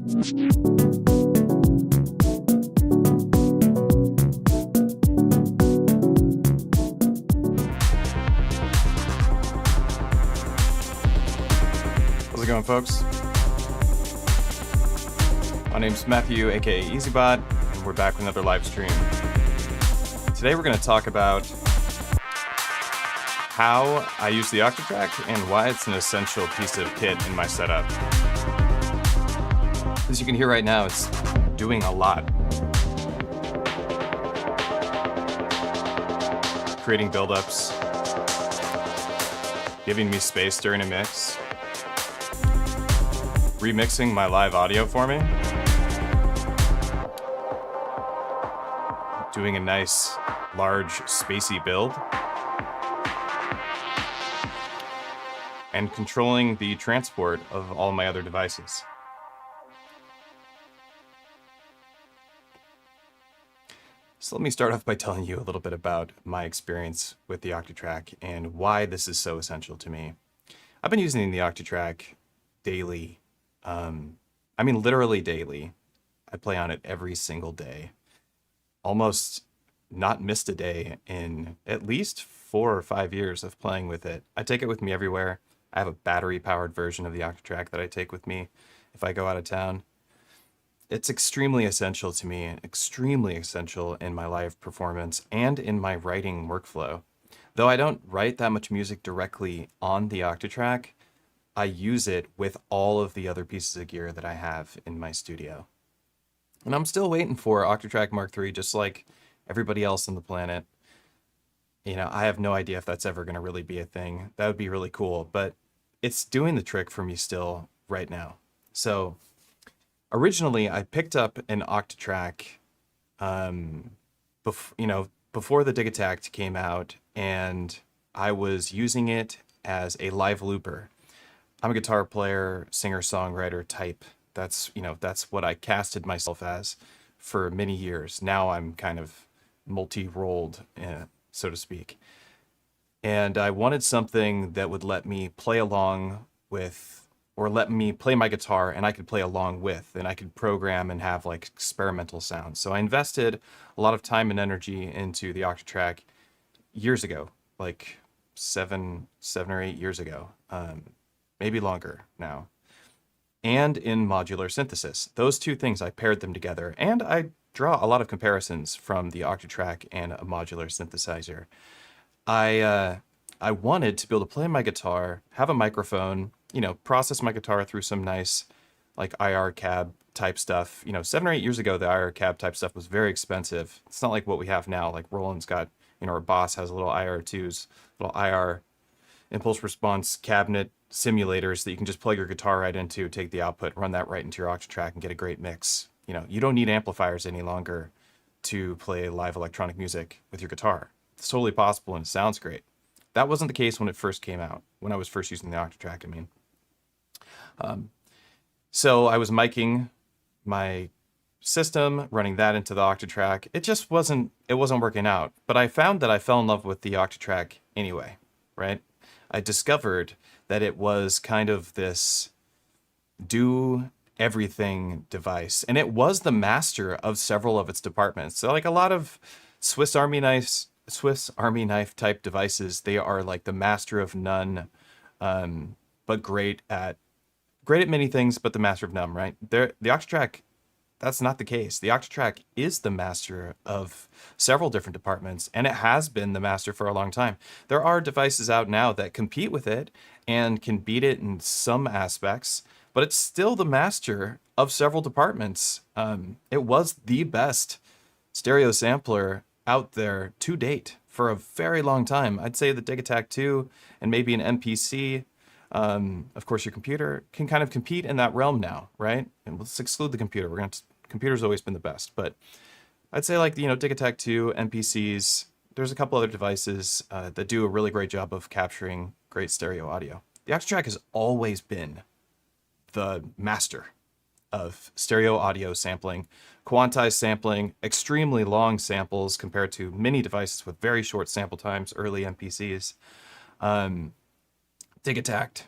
How's it going, folks? My name's Matthew, aka EZBOT, and we're back with another live stream. Today we're going to talk about how I use the Octatrack and why it's an essential piece of kit in my setup. As you can hear right now, it's doing a lot. Creating buildups, giving me space during a mix, remixing my live audio for me, doing a nice, large, spacey build, and controlling the transport of all my other devices. So let me start off by telling you a little bit about my experience with the Octatrack and why this is so essential to me. I've been using the Octatrack daily. I mean, literally daily. I play on it every single day. Almost not missed a day in at least 4 or 5 years of playing with it. I take it with me everywhere. I have a battery-powered version of the Octatrack that I take with me if I go out of town. It's extremely essential to me, extremely essential in my live performance and in my writing workflow. Though I don't write that much music directly on the Octatrack, I use it with all of the other pieces of gear that I have in my studio. And I'm still waiting for Octatrack Mark III, just like everybody else on the planet. You know, I have no idea if that's ever going to really be a thing. That would be really cool, but it's doing the trick for me still right now. So originally, I picked up an Octatrack, before the Dig Attack came out, and I was using it as a live looper. I'm a guitar player, singer-songwriter type. That's what I casted myself as for many years. Now I'm kind of multi-rolled, so to speak. And I wanted something that would let me play along with, or let me play my guitar and I could play along with, and I could program and have like experimental sounds. So I invested a lot of time and energy into the Octatrack years ago, like seven or 8 years ago, maybe longer now. And in modular synthesis. Those two things, I paired them together, and I draw a lot of comparisons from the Octatrack and a modular synthesizer. I wanted to be able to play my guitar, have a microphone, process my guitar through some nice like IR cab type stuff. 7 or 8 years ago, the IR cab type stuff was very expensive. It's not like what we have now. Like Roland's got, or Boss has a little IR2s, little IR impulse response cabinet simulators that you can just plug your guitar right into, take the output, run that right into your Octatrack and get a great mix. You don't need amplifiers any longer to play live electronic music with your guitar. It's totally possible and it sounds great. That wasn't the case when it first came out, when I was first using the Octatrack, So I was miking my system, running that into the Octatrack. It wasn't working out. But I found that I fell in love with the Octatrack anyway, right? I discovered that it was kind of this do everything device. And it was the master of several of its departments. So like a lot of Swiss Army knife type devices, they are like the master of none, but great at many things, but the master of none, right? The Octatrack, that's not the case. The Octatrack is the master of several different departments, and it has been the master for a long time. There are devices out now that compete with it and can beat it in some aspects, but it's still the master of several departments. It was the best stereo sampler out there to date for a very long time. I'd say the Dig Attack 2 and maybe an MPC. Of course, your computer can kind of compete in that realm now, right? And let's exclude the computer. Computer's always been the best, but I'd say like, Dig Attack 2, MPCs, there's a couple other devices that do a really great job of capturing great stereo audio. The Octatrack has always been the master of stereo audio sampling, quantized sampling, extremely long samples compared to many devices with very short sample times, early MPCs. Dig Attack,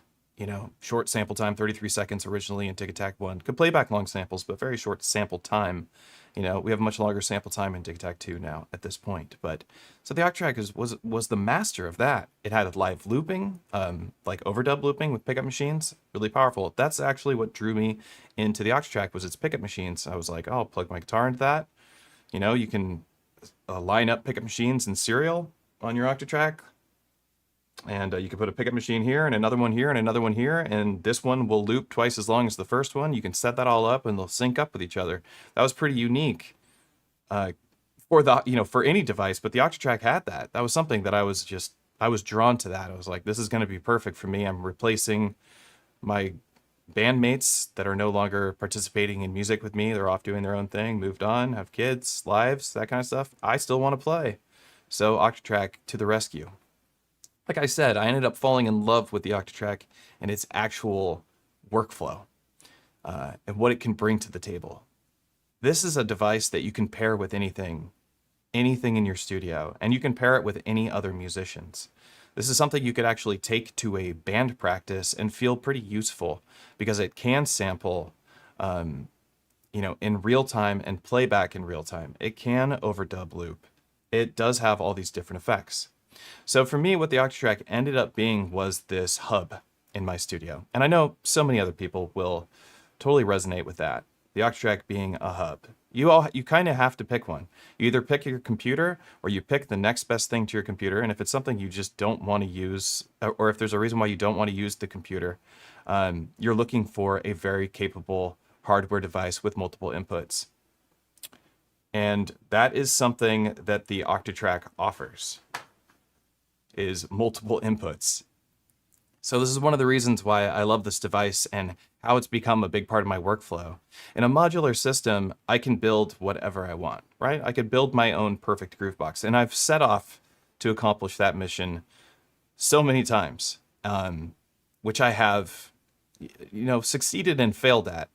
short sample time, 33 seconds originally in Tic Tac 1. Could play back long samples, but very short sample time. We have a much longer sample time in Tic Tac 2 now at this point. But so the Octatrack was the master of that. It had live looping, like overdub looping with pickup machines, really powerful. That's actually what drew me into the Octatrack was its pickup machines. I was like, oh, I'll plug my guitar into that. You can line up pickup machines in serial on your Octatrack. And you can put a pickup machine here and another one here and another one here. And this one will loop twice as long as the first one. You can set that all up and they'll sync up with each other. That was pretty unique for any device, but the Octatrack had that. That was something that I was drawn to that. I was like, this is going to be perfect for me. I'm replacing my bandmates that are no longer participating in music with me. They're off doing their own thing, moved on, have kids, lives, that kind of stuff. I still want to play. So Octatrack to the rescue. Like I said, I ended up falling in love with the Octatrack and its actual workflow and what it can bring to the table. This is a device that you can pair with anything in your studio, and you can pair it with any other musicians. This is something you could actually take to a band practice and feel pretty useful because it can sample, in real time and play back in real time. It can overdub loop. It does have all these different effects. So for me, what the Octatrack ended up being was this hub in my studio. And I know so many other people will totally resonate with that. The Octatrack being a hub. You kind of have to pick one. You either pick your computer or you pick the next best thing to your computer. And if it's something you just don't want to use, or if there's a reason why you don't want to use the computer, you're looking for a very capable hardware device with multiple inputs. And that is something that the Octatrack offers. Is multiple inputs. So this is one of the reasons why I love this device and how it's become a big part of my workflow. In a modular system, I can build whatever I want, right? I could build my own perfect groove box, and I've set off to accomplish that mission so many times, which I have, succeeded and failed at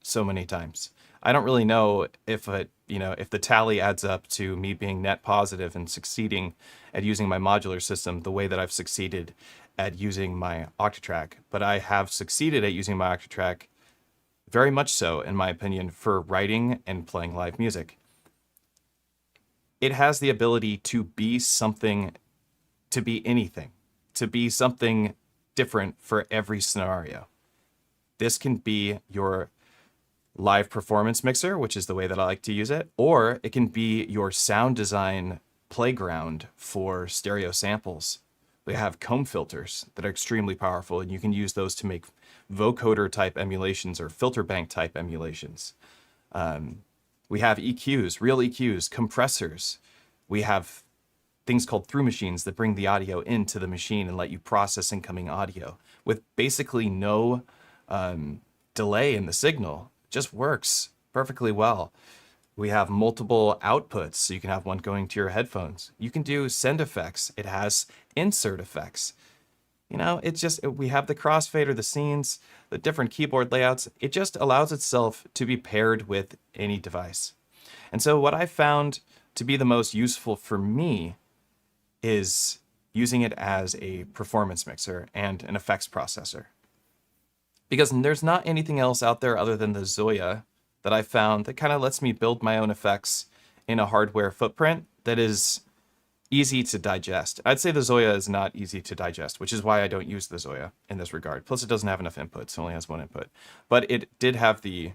so many times. I don't really know if the tally adds up to me being net positive and succeeding at using my modular system the way that I've succeeded at using my Octatrack. But I have succeeded at using my Octatrack very much so, in my opinion, for writing and playing live music. It has the ability to be something, to be anything, to be something different for every scenario. This can be your live performance mixer, which is the way that I like to use it, or it can be your sound design playground for stereo samples. We have comb filters that are extremely powerful, and you can use those to make vocoder type emulations or filter bank type emulations. We have EQs, real EQs, compressors. We have things called through machines that bring the audio into the machine and let you process incoming audio with basically no delay in the signal. Just works perfectly well. We have multiple outputs, so you can have one going to your headphones. You can do send effects. It has insert effects. It's just, we have the crossfader, the scenes, the different keyboard layouts. It just allows itself to be paired with any device. And so what I found to be the most useful for me is using it as a performance mixer and an effects processor. Because there's not anything else out there other than the Zoya that I found that kind of lets me build my own effects in a hardware footprint that is easy to digest. I'd say the Zoya is not easy to digest, which is why I don't use the Zoya in this regard. Plus, it doesn't have enough inputs. It only has one input. But it did have the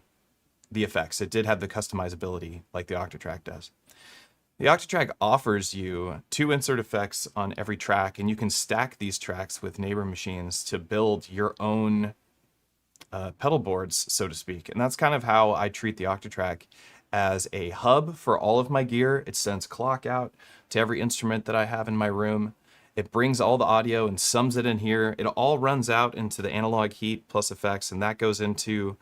effects. It did have the customizability like the Octatrack does. The Octatrack offers you 2 insert effects on every track, and you can stack these tracks with neighbor machines to build your own pedal boards, so to speak. And that's kind of how I treat the Octatrack, as a hub for all of my gear. It sends clock out to every instrument that I have in my room. It brings all the audio and sums it in here. It all runs out into the analog heat plus effects, and that goes into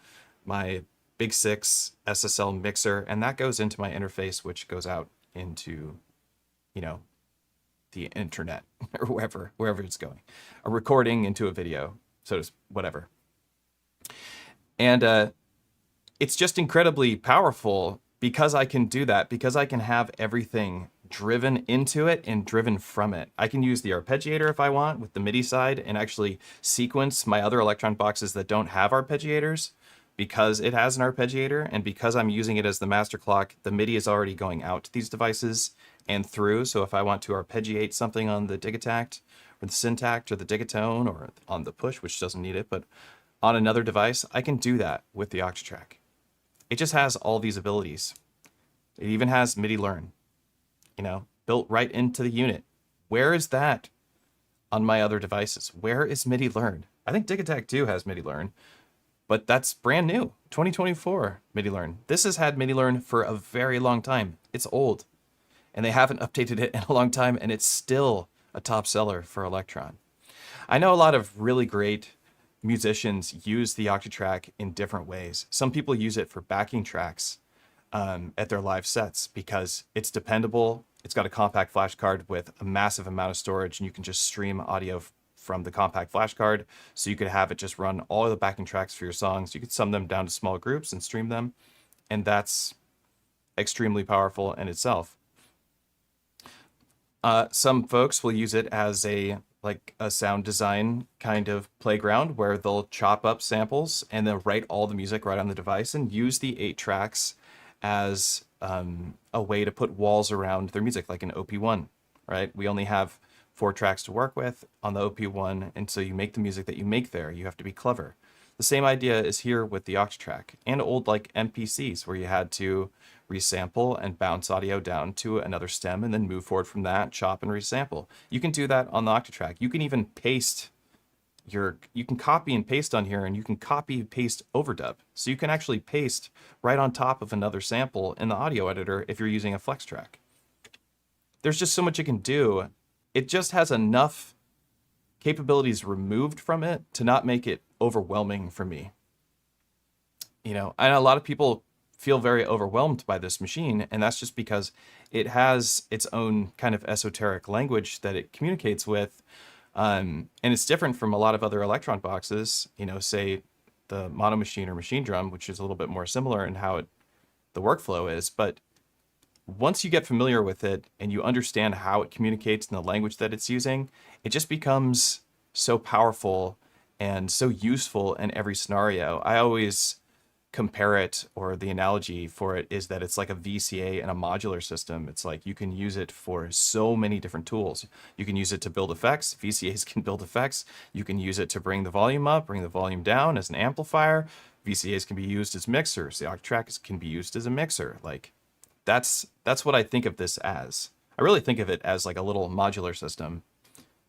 my Big 6 SSL mixer, and that goes into my interface, which goes out into, the internet or wherever it's going. A recording into a video, so whatever. And it's just incredibly powerful because I can do that, because I can have everything driven into it and driven from it. I can use the arpeggiator if I want with the MIDI side and actually sequence my other Elektron boxes that don't have arpeggiators because it has an arpeggiator, and because I'm using it as the master clock, the MIDI is already going out to these devices and through. So if I want to arpeggiate something on the digitact or the syntact or the digatone or on the push, which doesn't need it, but on another device, I can do that with the Octatrack. It just has all these abilities. It even has MIDI learn, built right into the unit. Where is that on my other devices? Where is MIDI learn? I think Digitact 2 has MIDI learn, but that's brand new, 2024 MIDI learn. This has had MIDI learn for a very long time. It's old, and they haven't updated it in a long time, and it's still a top seller for Elektron. I know a lot of really great musicians use the Octatrack in different ways. Some people use it for backing tracks at their live sets because it's dependable. It's got a compact flash card with a massive amount of storage, and you can just stream audio from the compact flash card. So you could have it just run all of the backing tracks for your songs. You could sum them down to small groups and stream them. And that's extremely powerful in itself. Some folks will use it as a sound design kind of playground where they'll chop up samples and then write all the music right on the device and use the 8 tracks as a way to put walls around their music, like an OP1, right? We only have 4 tracks to work with on the OP1, and so you make the music that you make there. You have to be clever. The same idea is here with the Octatrack and old like MPCs where you had to resample and bounce audio down to another stem and then move forward from that, chop and resample. You can do that on the Octatrack. You can even paste you can copy and paste on here, and you can copy and paste overdub. So you can actually paste right on top of another sample in the audio editor if you're using a flex track. There's just so much you can do. It just has enough capabilities removed from it to not make it overwhelming for me. And a lot of people feel very overwhelmed by this machine, and that's just because it has its own kind of esoteric language that it communicates with. And it's different from a lot of other Elektron boxes, say the Mono Machine or Machine Drum, which is a little bit more similar in how the workflow is. But once you get familiar with it and you understand how it communicates in the language that it's using, it just becomes so powerful and so useful in every scenario. I always compare it, or the analogy for it is that it's like a VCA and a modular system. It's like you can use it for so many different tools. You can use it to build effects. VCAs can build effects. You can use it to bring the volume up, bring the volume down as an amplifier. VCAs can be used as mixers. The Octatrack can be used as a mixer. Like that's what I think of this as. I really think of it as like a little modular system.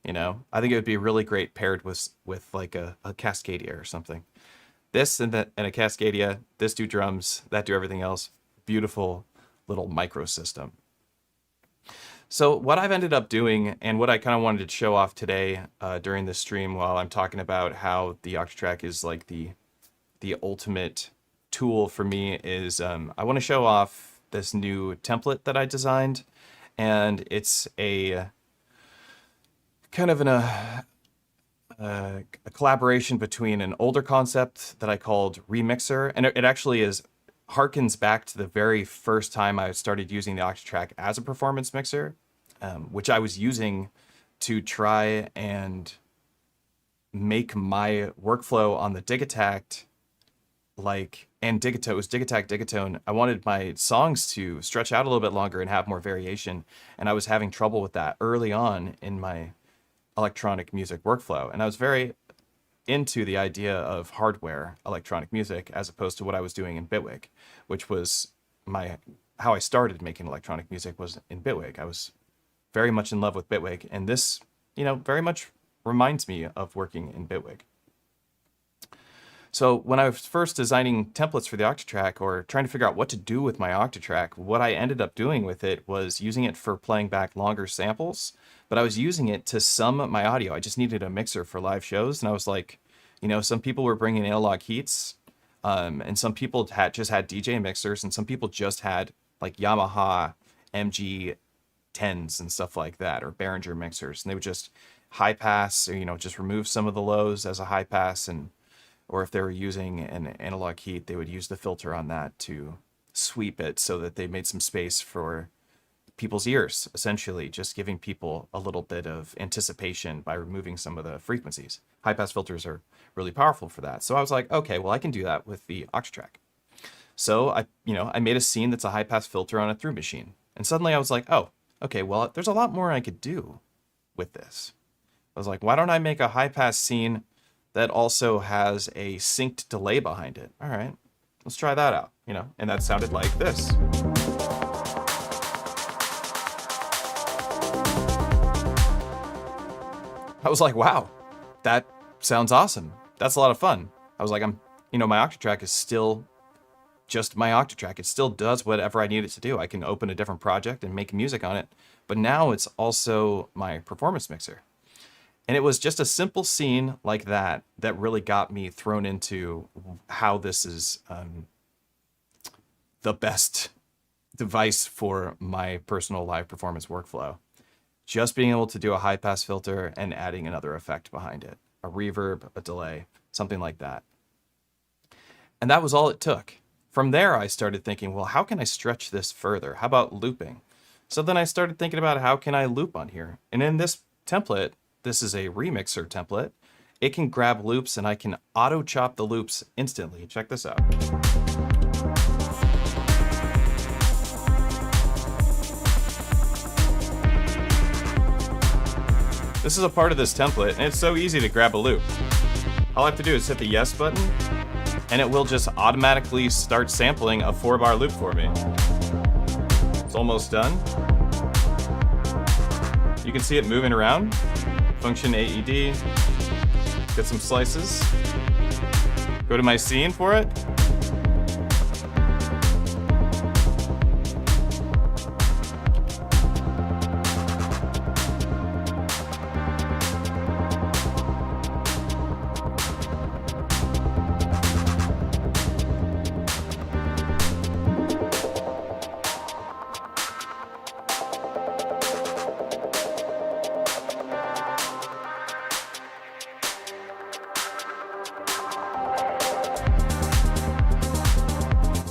I think it would be really great paired with like a Cascadia or something. This and a Cascadia, this do drums, that do everything else. Beautiful little micro system. So what I've ended up doing, and what I kind of wanted to show off today during this stream while I'm talking about how the Octatrack is like the ultimate tool for me, is I want to show off this new template that I designed. And it's a kind of a collaboration between an older concept that I called REmixer, and it actually harkens back to the very first time I started using the Octatrack as a performance mixer, which I was using to try and make my workflow on the Digitact and Digitone. It was Digitact, Digatone. I wanted my songs to stretch out a little bit longer and have more variation, and I was having trouble with that early on in my electronic music workflow. And I was very into the idea of hardware electronic music as opposed to what I was doing in Bitwig, which was how I started making electronic music was in Bitwig. I was very much in love with Bitwig, and this, very much reminds me of working in Bitwig. So when I was first designing templates for the Octatrack or trying to figure out what to do with my Octatrack, what I ended up doing with it was using it for playing back longer samples, but I was using it to sum my audio. I just needed a mixer for live shows, and I was like, some people were bringing analog heats, and some people just had DJ mixers, and some people just had like Yamaha MG 10s and stuff like that, or Behringer mixers, and they would just high pass, or just remove some of the lows as a high pass, or if they were using an analog heat, they would use the filter on that to sweep it so that they made some space for people's ears, essentially, just giving people a little bit of anticipation by removing some of the frequencies. High-pass filters are really powerful for that. So I was like, okay, well, I can do that with the Octatrack. So I made a scene that's a high-pass filter on a through machine. And suddenly I was like, oh, okay, well, there's a lot more I could do with this. I was like, why don't I make a high-pass scene that also has a synced delay behind it? All right, let's try that out, and that sounded like this. I was like, wow, that sounds awesome. That's a lot of fun. I was like, my Octatrack is still just my Octatrack. It still does whatever I need it to do. I can open a different project and make music on it, but now it's also my performance mixer. And it was just a simple scene like that that really got me thrown into how this is the best device for my personal live performance workflow. Just being able to do a high-pass filter and adding another effect behind it, a reverb, a delay, something like that. And that was all it took. From there, I started thinking, well, how can I stretch this further? How about looping? So then I started thinking about how can I loop on here? And in this template, this is a REmixer template. It can grab loops and I can auto chop the loops instantly. Check this out. This is a part of this template and it's so easy to grab a loop. All I have to do is hit the yes button and it will just automatically start sampling a 4-bar loop for me. It's almost done. You can see it moving around. Function AED, get some slices, go to my scene for it.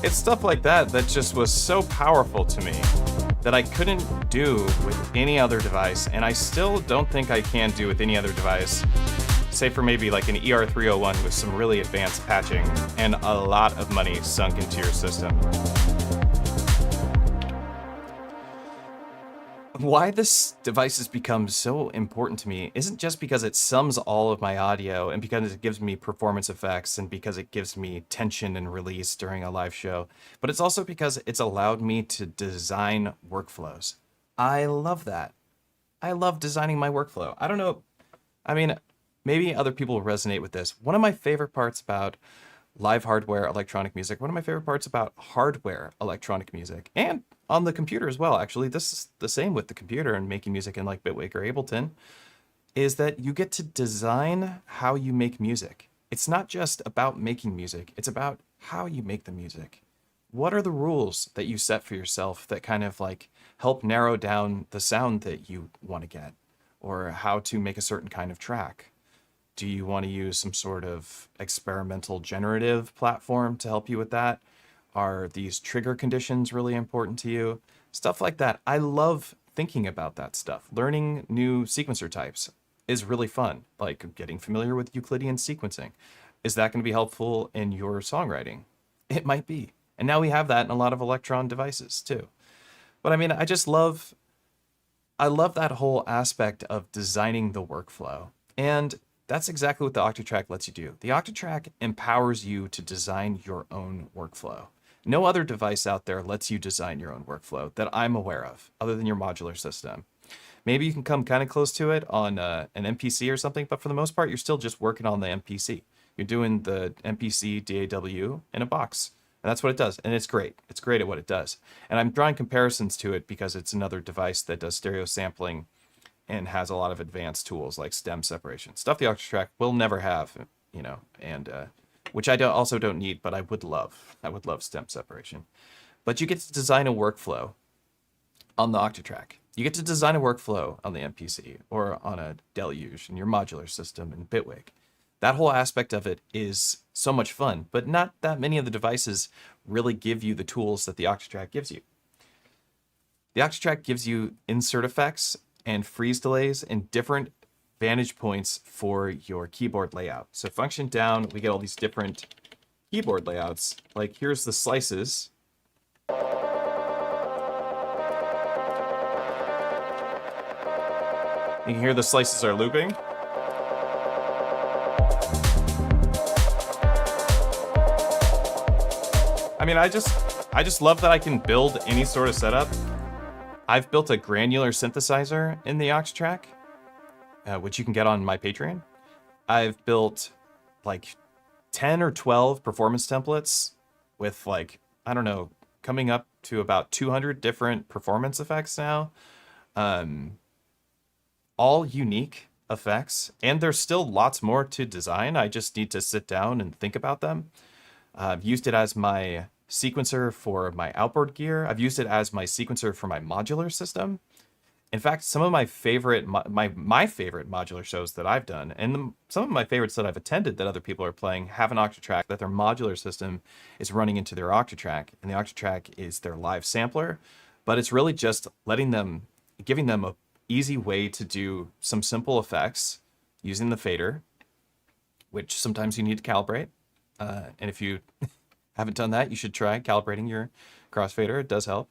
It's stuff like that that just was so powerful to me that I couldn't do with any other device, and I still don't think I can do with any other device, save for maybe like an ER301 with some really advanced patching and a lot of money sunk into your system. Why this device has become so important to me isn't just because it sums all of my audio and because it gives me performance effects and because it gives me tension and release during a live show, but it's also because it's allowed me to design workflows. I love that. I love designing my workflow. I don't know. I mean, maybe other people resonate with this. One of my favorite parts about live hardware electronic music, one of my favorite parts about hardware electronic music, and on the computer as well, actually, this is the same with the computer and making music in like Bitwig or Ableton, is that you get to design how you make music. It's not just about making music, it's about how you make the music. What are the rules that you set for yourself that kind of like help narrow down the sound that you want to get, or how to make a certain kind of track? Do you want to use some sort of experimental generative platform to help you with that? Are these trigger conditions really important to you? Stuff like that. I love thinking about that stuff. Learning new sequencer types is really fun, like getting familiar with Euclidean sequencing. Is that going to be helpful in your songwriting? It might be. And now we have that in a lot of Elektron devices too. But I mean, I love that whole aspect of designing the workflow. And that's exactly what the Octatrack lets you do. The Octatrack empowers you to design your own workflow. No other device out there lets you design your own workflow that I'm aware of, other than your modular system. Maybe you can come kind of close to it on an MPC or something, but for the most part, you're still just working on the MPC. You're doing the MPC DAW in a box, and that's what it does, and it's great. It's great at what it does. And I'm drawing comparisons to it because it's another device that does stereo sampling and has a lot of advanced tools like stem separation. Stuff the Octatrack will never have, and which I also don't need, but I would love. I would love stem separation. But you get to design a workflow on the Octatrack. You get to design a workflow on the MPC or on a Deluge in your modular system in Bitwig. That whole aspect of it is so much fun, but not that many of the devices really give you the tools that the Octatrack gives you. The Octatrack gives you insert effects and freeze delays and different vantage points for your keyboard layout. So function down, we get all these different keyboard layouts. Like here's the slices. You can hear the slices are looping. I mean, I just love that I can build any sort of setup. I've built a granular synthesizer in the Octatrack, which you can get on my Patreon. I've built like 10 or 12 performance templates with like, I don't know, coming up to about 200 different performance effects now. All unique effects, and there's still lots more to design. I just need to sit down and think about them. I've used it as my sequencer for my outboard gear. I've used it as my sequencer for my modular system. In fact, some of my favorite my favorite modular shows that I've done, and some of my favorites that I've attended that other people are playing, have an Octatrack that their modular system is running into their Octatrack, and the Octatrack is their live sampler. But it's really just giving them a easy way to do some simple effects using the fader, which sometimes you need to calibrate. And if you haven't done that, you should try calibrating your crossfader. It does help.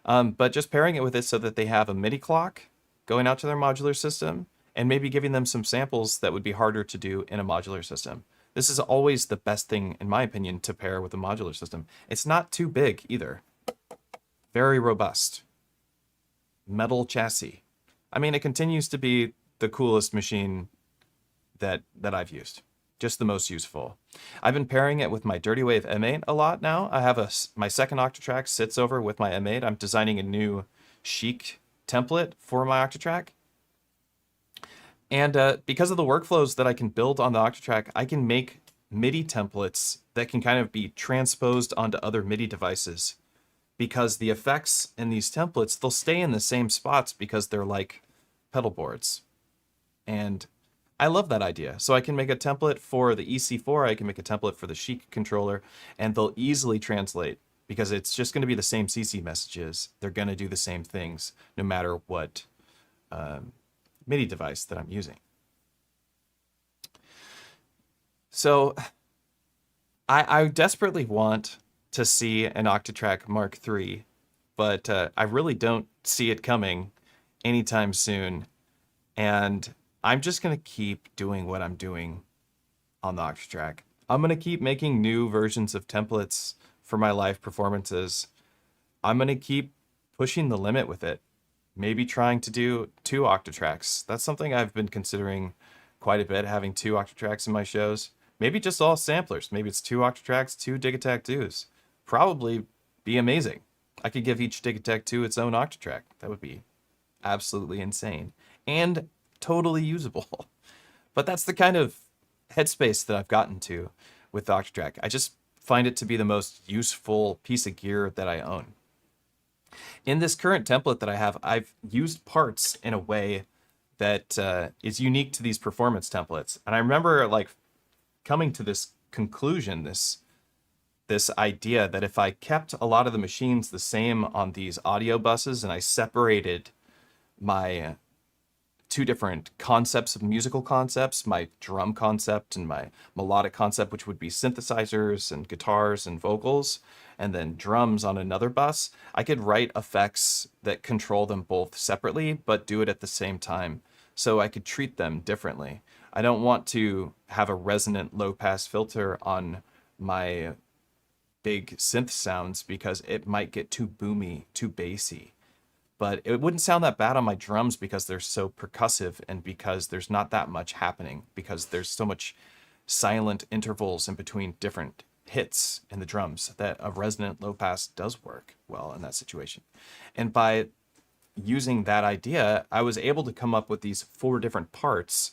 But just pairing it with it so that they have a MIDI clock going out to their modular system, and maybe giving them some samples that would be harder to do in a modular system. This is always the best thing, in my opinion, to pair with a modular system. It's not too big either. Very robust. Metal chassis. I mean, it continues to be the coolest machine that I've used. Just the most useful. I've been pairing it with my Dirty Wave M8 a lot now. I have my second Octatrack sits over with my M8. I'm designing a new chic template for my Octatrack. And because of the workflows that I can build on the Octatrack, I can make MIDI templates that can kind of be transposed onto other MIDI devices. Because the effects in these templates, they'll stay in the same spots because they're like pedal boards. And I love that idea. So I can make a template for the EC4, I can make a template for the Chic controller, and they'll easily translate because it's just going to be the same CC messages. They're going to do the same things no matter what MIDI device that I'm using. So I desperately want to see an Octatrack Mark III, but I really don't see it coming anytime soon. And I'm just going to keep doing what I'm doing on the Octatrack. I'm going to keep making new versions of templates for my live performances. I'm going to keep pushing the limit with it. Maybe trying to do 2 Octatracks. That's something I've been considering quite a bit, having 2 Octatracks in my shows. Maybe just all samplers. Maybe it's 2 Octatracks, 2 Digitakt 2s. Probably be amazing. I could give each Digitakt 2 its own Octatrack. That would be absolutely insane. And totally usable. But that's the kind of headspace that I've gotten to with the Octatrack. I just find it to be the most useful piece of gear that I own. In this current template that I have, I've used parts in a way that is unique to these performance templates. And I remember like coming to this conclusion, this idea that if I kept a lot of the machines the same on these audio buses and I separated my 2 different concepts of musical concepts, my drum concept and my melodic concept, which would be synthesizers and guitars and vocals, and then drums on another bus, I could write effects that control them both separately, but do it at the same time. So I could treat them differently. I don't want to have a resonant low-pass filter on my big synth sounds because it might get too boomy, too bassy. But it wouldn't sound that bad on my drums because they're so percussive and because there's not that much happening, because there's so much silent intervals in between different hits in the drums that a resonant low pass does work well in that situation. And by using that idea, I was able to come up with these 4 different parts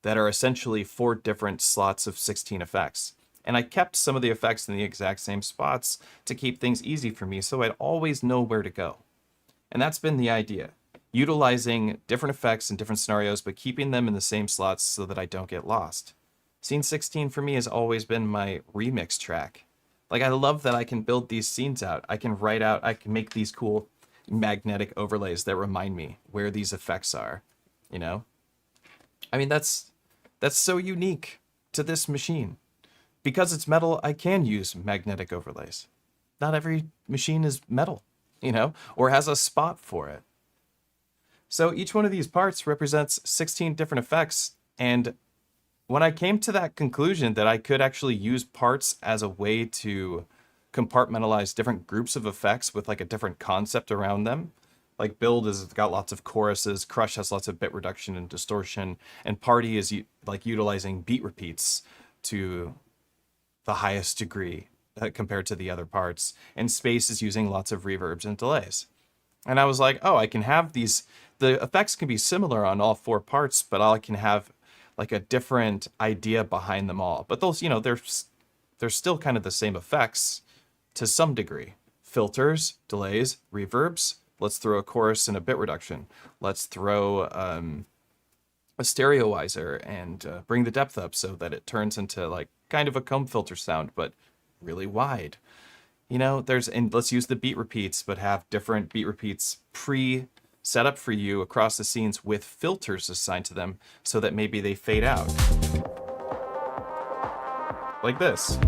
that are essentially 4 different slots of 16 effects. And I kept some of the effects in the exact same spots to keep things easy for me so I'd always know where to go. And that's been the idea. Utilizing different effects in different scenarios, but keeping them in the same slots so that I don't get lost. Scene 16 for me has always been my remix track. Like, I love that I can build these scenes out. I can write out, I can make these cool magnetic overlays that remind me where these effects are, you know? I mean, that's so unique to this machine. Because it's metal, I can use magnetic overlays. Not every machine is metal, you know, or has a spot for it. So each one of these parts represents 16 different effects. And when I came to that conclusion that I could actually use parts as a way to compartmentalize different groups of effects with like a different concept around them, like Build has got lots of choruses, Crush has lots of bit reduction and distortion, and Party is like utilizing beat repeats to the highest degree compared to the other parts, and Space is using lots of reverbs and delays. And I was like, oh, I can have these, the effects can be similar on all 4 parts, but I can have like a different idea behind them all. But those, you know, they're still kind of the same effects to some degree. Filters, delays, reverbs. Let's throw a chorus and a bit reduction. Let's throw a stereoizer and bring the depth up so that it turns into like kind of a comb filter sound, but really wide. You know, and let's use the beat repeats, but have different beat repeats set up for you across the scenes with filters assigned to them so that maybe they fade out. Like this.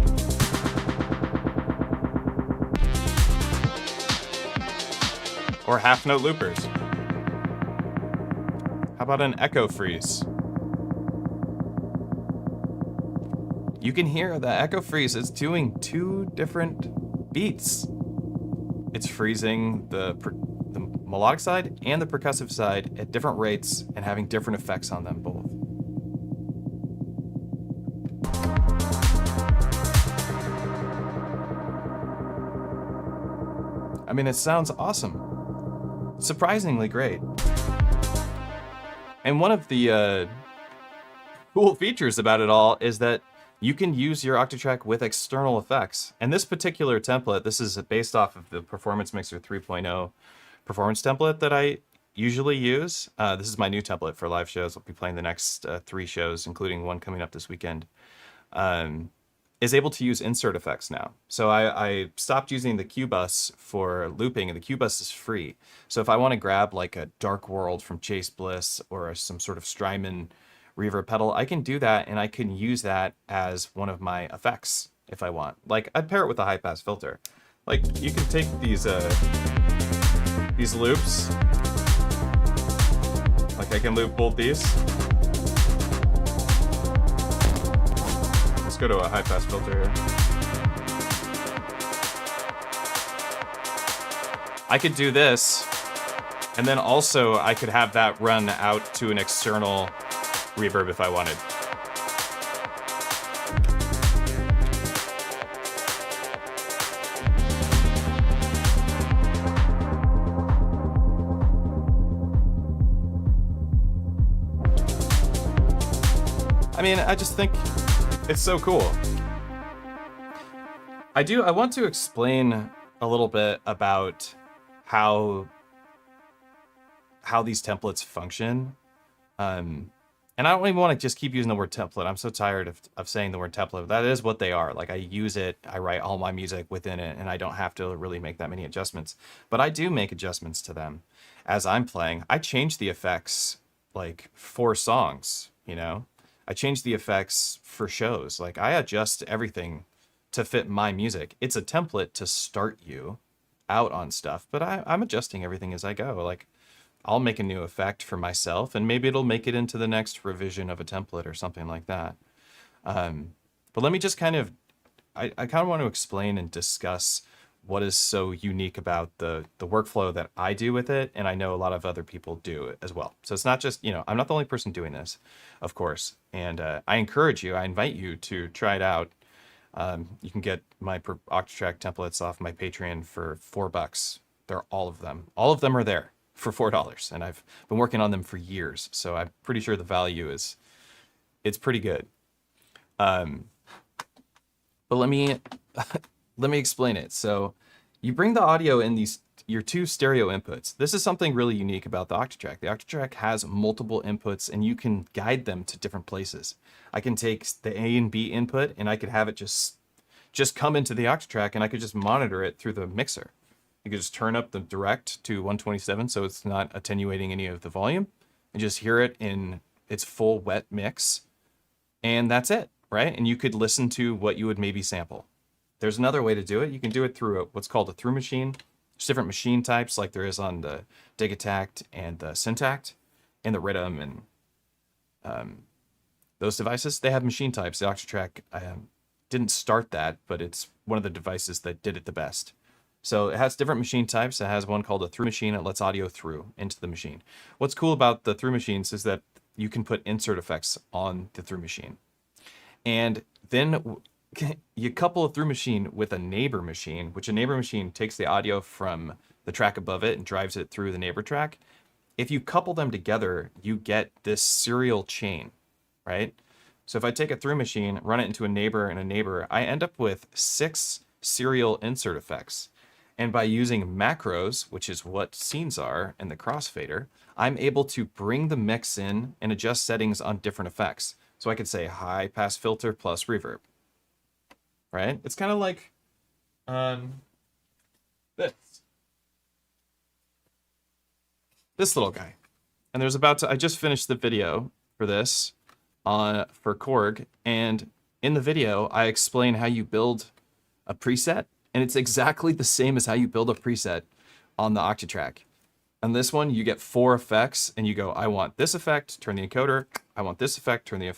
Or half note loopers. How about an echo freeze? You can hear the echo freeze is doing 2 different beats. It's freezing the melodic side and the percussive side at different rates and having different effects on them both. I mean, it sounds awesome. Surprisingly great. And one of the cool features about it all is that you can use your Octatrack with external effects. And this particular template, this is based off of the Performance Mixer 3.0 performance template that I usually use. This is my new template for live shows. I'll be playing the next 3 shows, including one coming up this weekend. Is able to use insert effects now. So I stopped using the Q-Bus for looping, and the Q-Bus is free. So if I want to grab like a Dark World from Chase Bliss or some sort of Strymon reverb pedal, I can do that, and I can use that as one of my effects if I want. Like, I'd pair it with a high-pass filter. Like, you can take these loops. Like, I can loop both these. Let's go to a high-pass filter here. I could do this, and then also I could have that run out to an external reverb if I wanted. I mean, I just think it's so cool. I want to explain a little bit about how these templates function. And I don't even want to just keep using the word template. I'm so tired of saying the word template. That is what they are. Like, I use it, I write all my music within it, and I don't have to really make that many adjustments. But I do make adjustments to them as I'm playing. I change the effects like for songs, you know? I change the effects for shows. Like, I adjust everything to fit my music. It's a template to start you out on stuff, but I'm adjusting everything as I go. Like, I'll make a new effect for myself, and maybe it'll make it into the next revision of a template or something like that. But let me just kind of, I kind of want to explain and discuss what is so unique about the workflow that I do with it, and I know a lot of other people do as well. So it's not just, you know, I'm not the only person doing this, of course. And I encourage you, I invite you to try it out. You can get my Octatrack templates off my Patreon for $4. They're all of them. All of them are there for $4, and I've been working on them for years, so I'm pretty sure the value it's pretty good. But let me explain it. So you bring the audio in your 2 stereo inputs. This is something really unique about the Octatrack. The Octatrack has multiple inputs, and you can guide them to different places. I can take the A and B input, and I could have it just come into the Octatrack, and I could just monitor it through the mixer. You can just turn up the direct to 127 so it's not attenuating any of the volume, and just hear it in its full wet mix. And that's it, right? And you could listen to what you would maybe sample. There's another way to do it. You can do it through what's called a through machine. There's different machine types like there is on the Digitact and the Syntact and the Rhythm and those devices. They have machine types. The Octatrack didn't start that, but it's one of the devices that did it the best. So it has different machine types. It has one called a through machine. It lets audio through into the machine. What's cool about the through machines is that you can put insert effects on the through machine. And then you couple a through machine with a neighbor machine, which a neighbor machine takes the audio from the track above it and drives it through the neighbor track. If you couple them together, you get this serial chain, right? So if I take a through machine, run it into a neighbor and a neighbor, I end up with 6 serial insert effects. And by using macros, which is what scenes are in the crossfader, I'm able to bring the mix in and adjust settings on different effects. So I could say high pass filter plus reverb, right? It's kind of like this little guy. And I just finished the video for this for Korg, and in the video I explain how you build a preset, and it's exactly the same as how you build a preset on the Octatrack. On this one, you get 4 effects, and you go, I want this effect, turn the encoder. I want this effect, turn the,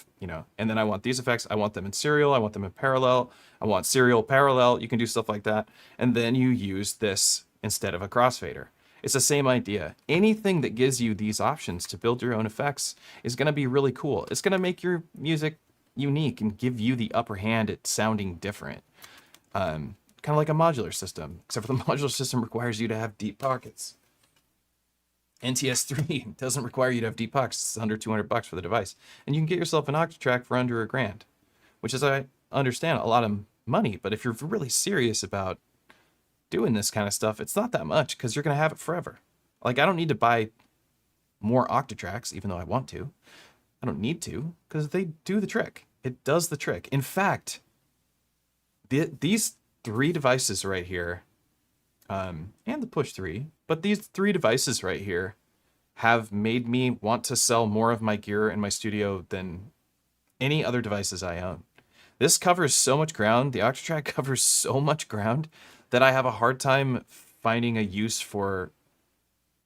and then I want these effects. I want them in serial. I want them in parallel. I want serial parallel. You can do stuff like that. And then you use this instead of a crossfader. It's the same idea. Anything that gives you these options to build your own effects is going to be really cool. It's going to make your music unique and give you the upper hand at sounding different. Kind of like a modular system, except for the modular system requires you to have deep pockets. NTS3 doesn't require you to have deep pockets. It's under $200 for the device. And you can get yourself an Octatrack for under $1,000, which is, I understand, a lot of money. But if you're really serious about doing this kind of stuff, it's not that much because you're going to have it forever. Like, I don't need to buy more Octatracks, even though I want to. I don't need to because they do the trick. It does the trick. In fact, these 3 devices right here, and the Push 3, but these 3 devices right here have made me want to sell more of my gear in my studio than any other devices I own. This covers so much ground, the Octatrack covers so much ground, that I have a hard time finding a use for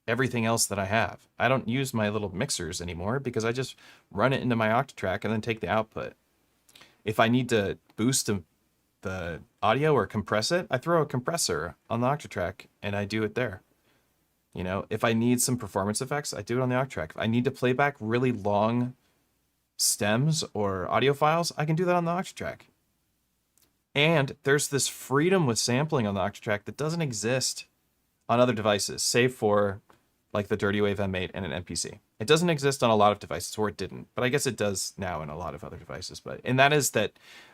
everything else that I have. I don't use my little mixers anymore because I just run it into my Octatrack and then take the output. If I need to boost the audio or compress it, I throw a compressor on the Octatrack and I do it there. If I need some performance effects, I do it on the Octatrack. If I need to play back really long stems or audio files, I can do that on the Octatrack. And there's this freedom with sampling on the Octatrack that doesn't exist on other devices, save for like the Dirty Wave M8 and an MPC. It doesn't exist on a lot of devices, or it didn't, but I guess it does now in a lot of other devices. And that is that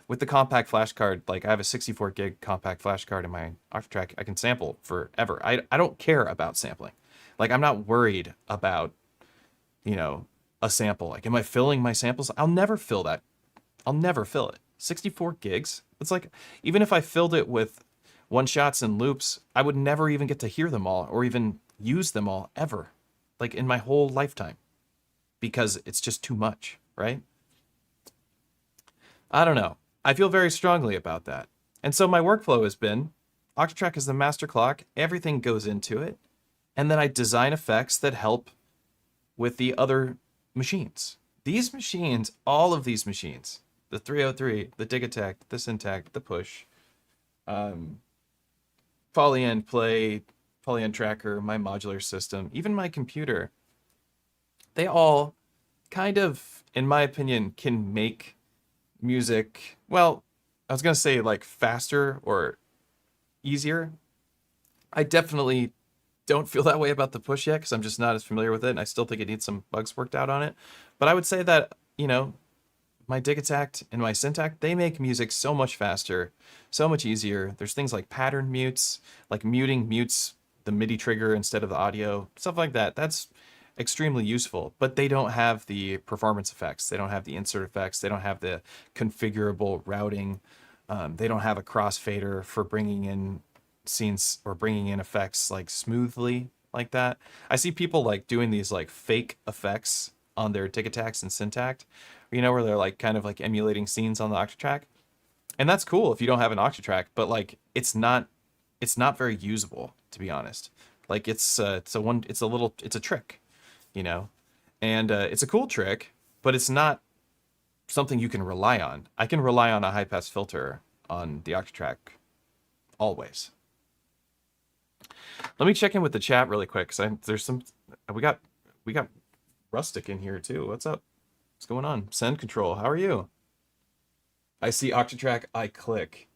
with the compact flash card, like I have a 64 gig compact flash card in my Octatrack, I can sample forever. I don't care about sampling. Like, I'm not worried about, a sample. Like, am I filling my samples? I'll never fill that. I'll never fill it. 64 gigs. It's like, even if I filled it with one shots and loops, I would never even get to hear them all or even use them all ever, like in my whole lifetime, because it's just too much, right? I don't know. I feel very strongly about that. And so my workflow has been, Octatrack is the master clock, everything goes into it, and then I design effects that help with the other machines. These machines, all of these machines, the 303, the Digitact, the Syntact, the Push, Polyend Play, Polyend Tracker, my modular system, even my computer, they all kind of, in my opinion, can make music, well, I was going to say like faster or easier. I definitely don't feel that way about the Push yet because I'm just not as familiar with it, and I still think it needs some bugs worked out on it. But I would say that, my Digitact and my Syntact, they make music so much faster, so much easier. There's things like pattern mutes, like mutes the MIDI trigger instead of the audio, stuff like that. That's extremely useful, but they don't have the performance effects. They don't have the insert effects. They don't have the configurable routing. They don't have a crossfader for bringing in scenes or bringing in effects like smoothly like that. I see people like doing these like fake effects on their Tic-Tacs and Syntact, where they're like kind of like emulating scenes on the Octatrack. And that's cool if you don't have an Octatrack, but like it's not very usable, to be honest. Like it's a trick, and it's a cool trick, but it's not something you can rely on. I can rely on a high pass filter on the Octatrack always. Let me check in with the chat really quick, because there's some we got Rustic in here too. What's up? What's going on? Send Control, how are you? I see Octatrack, I click.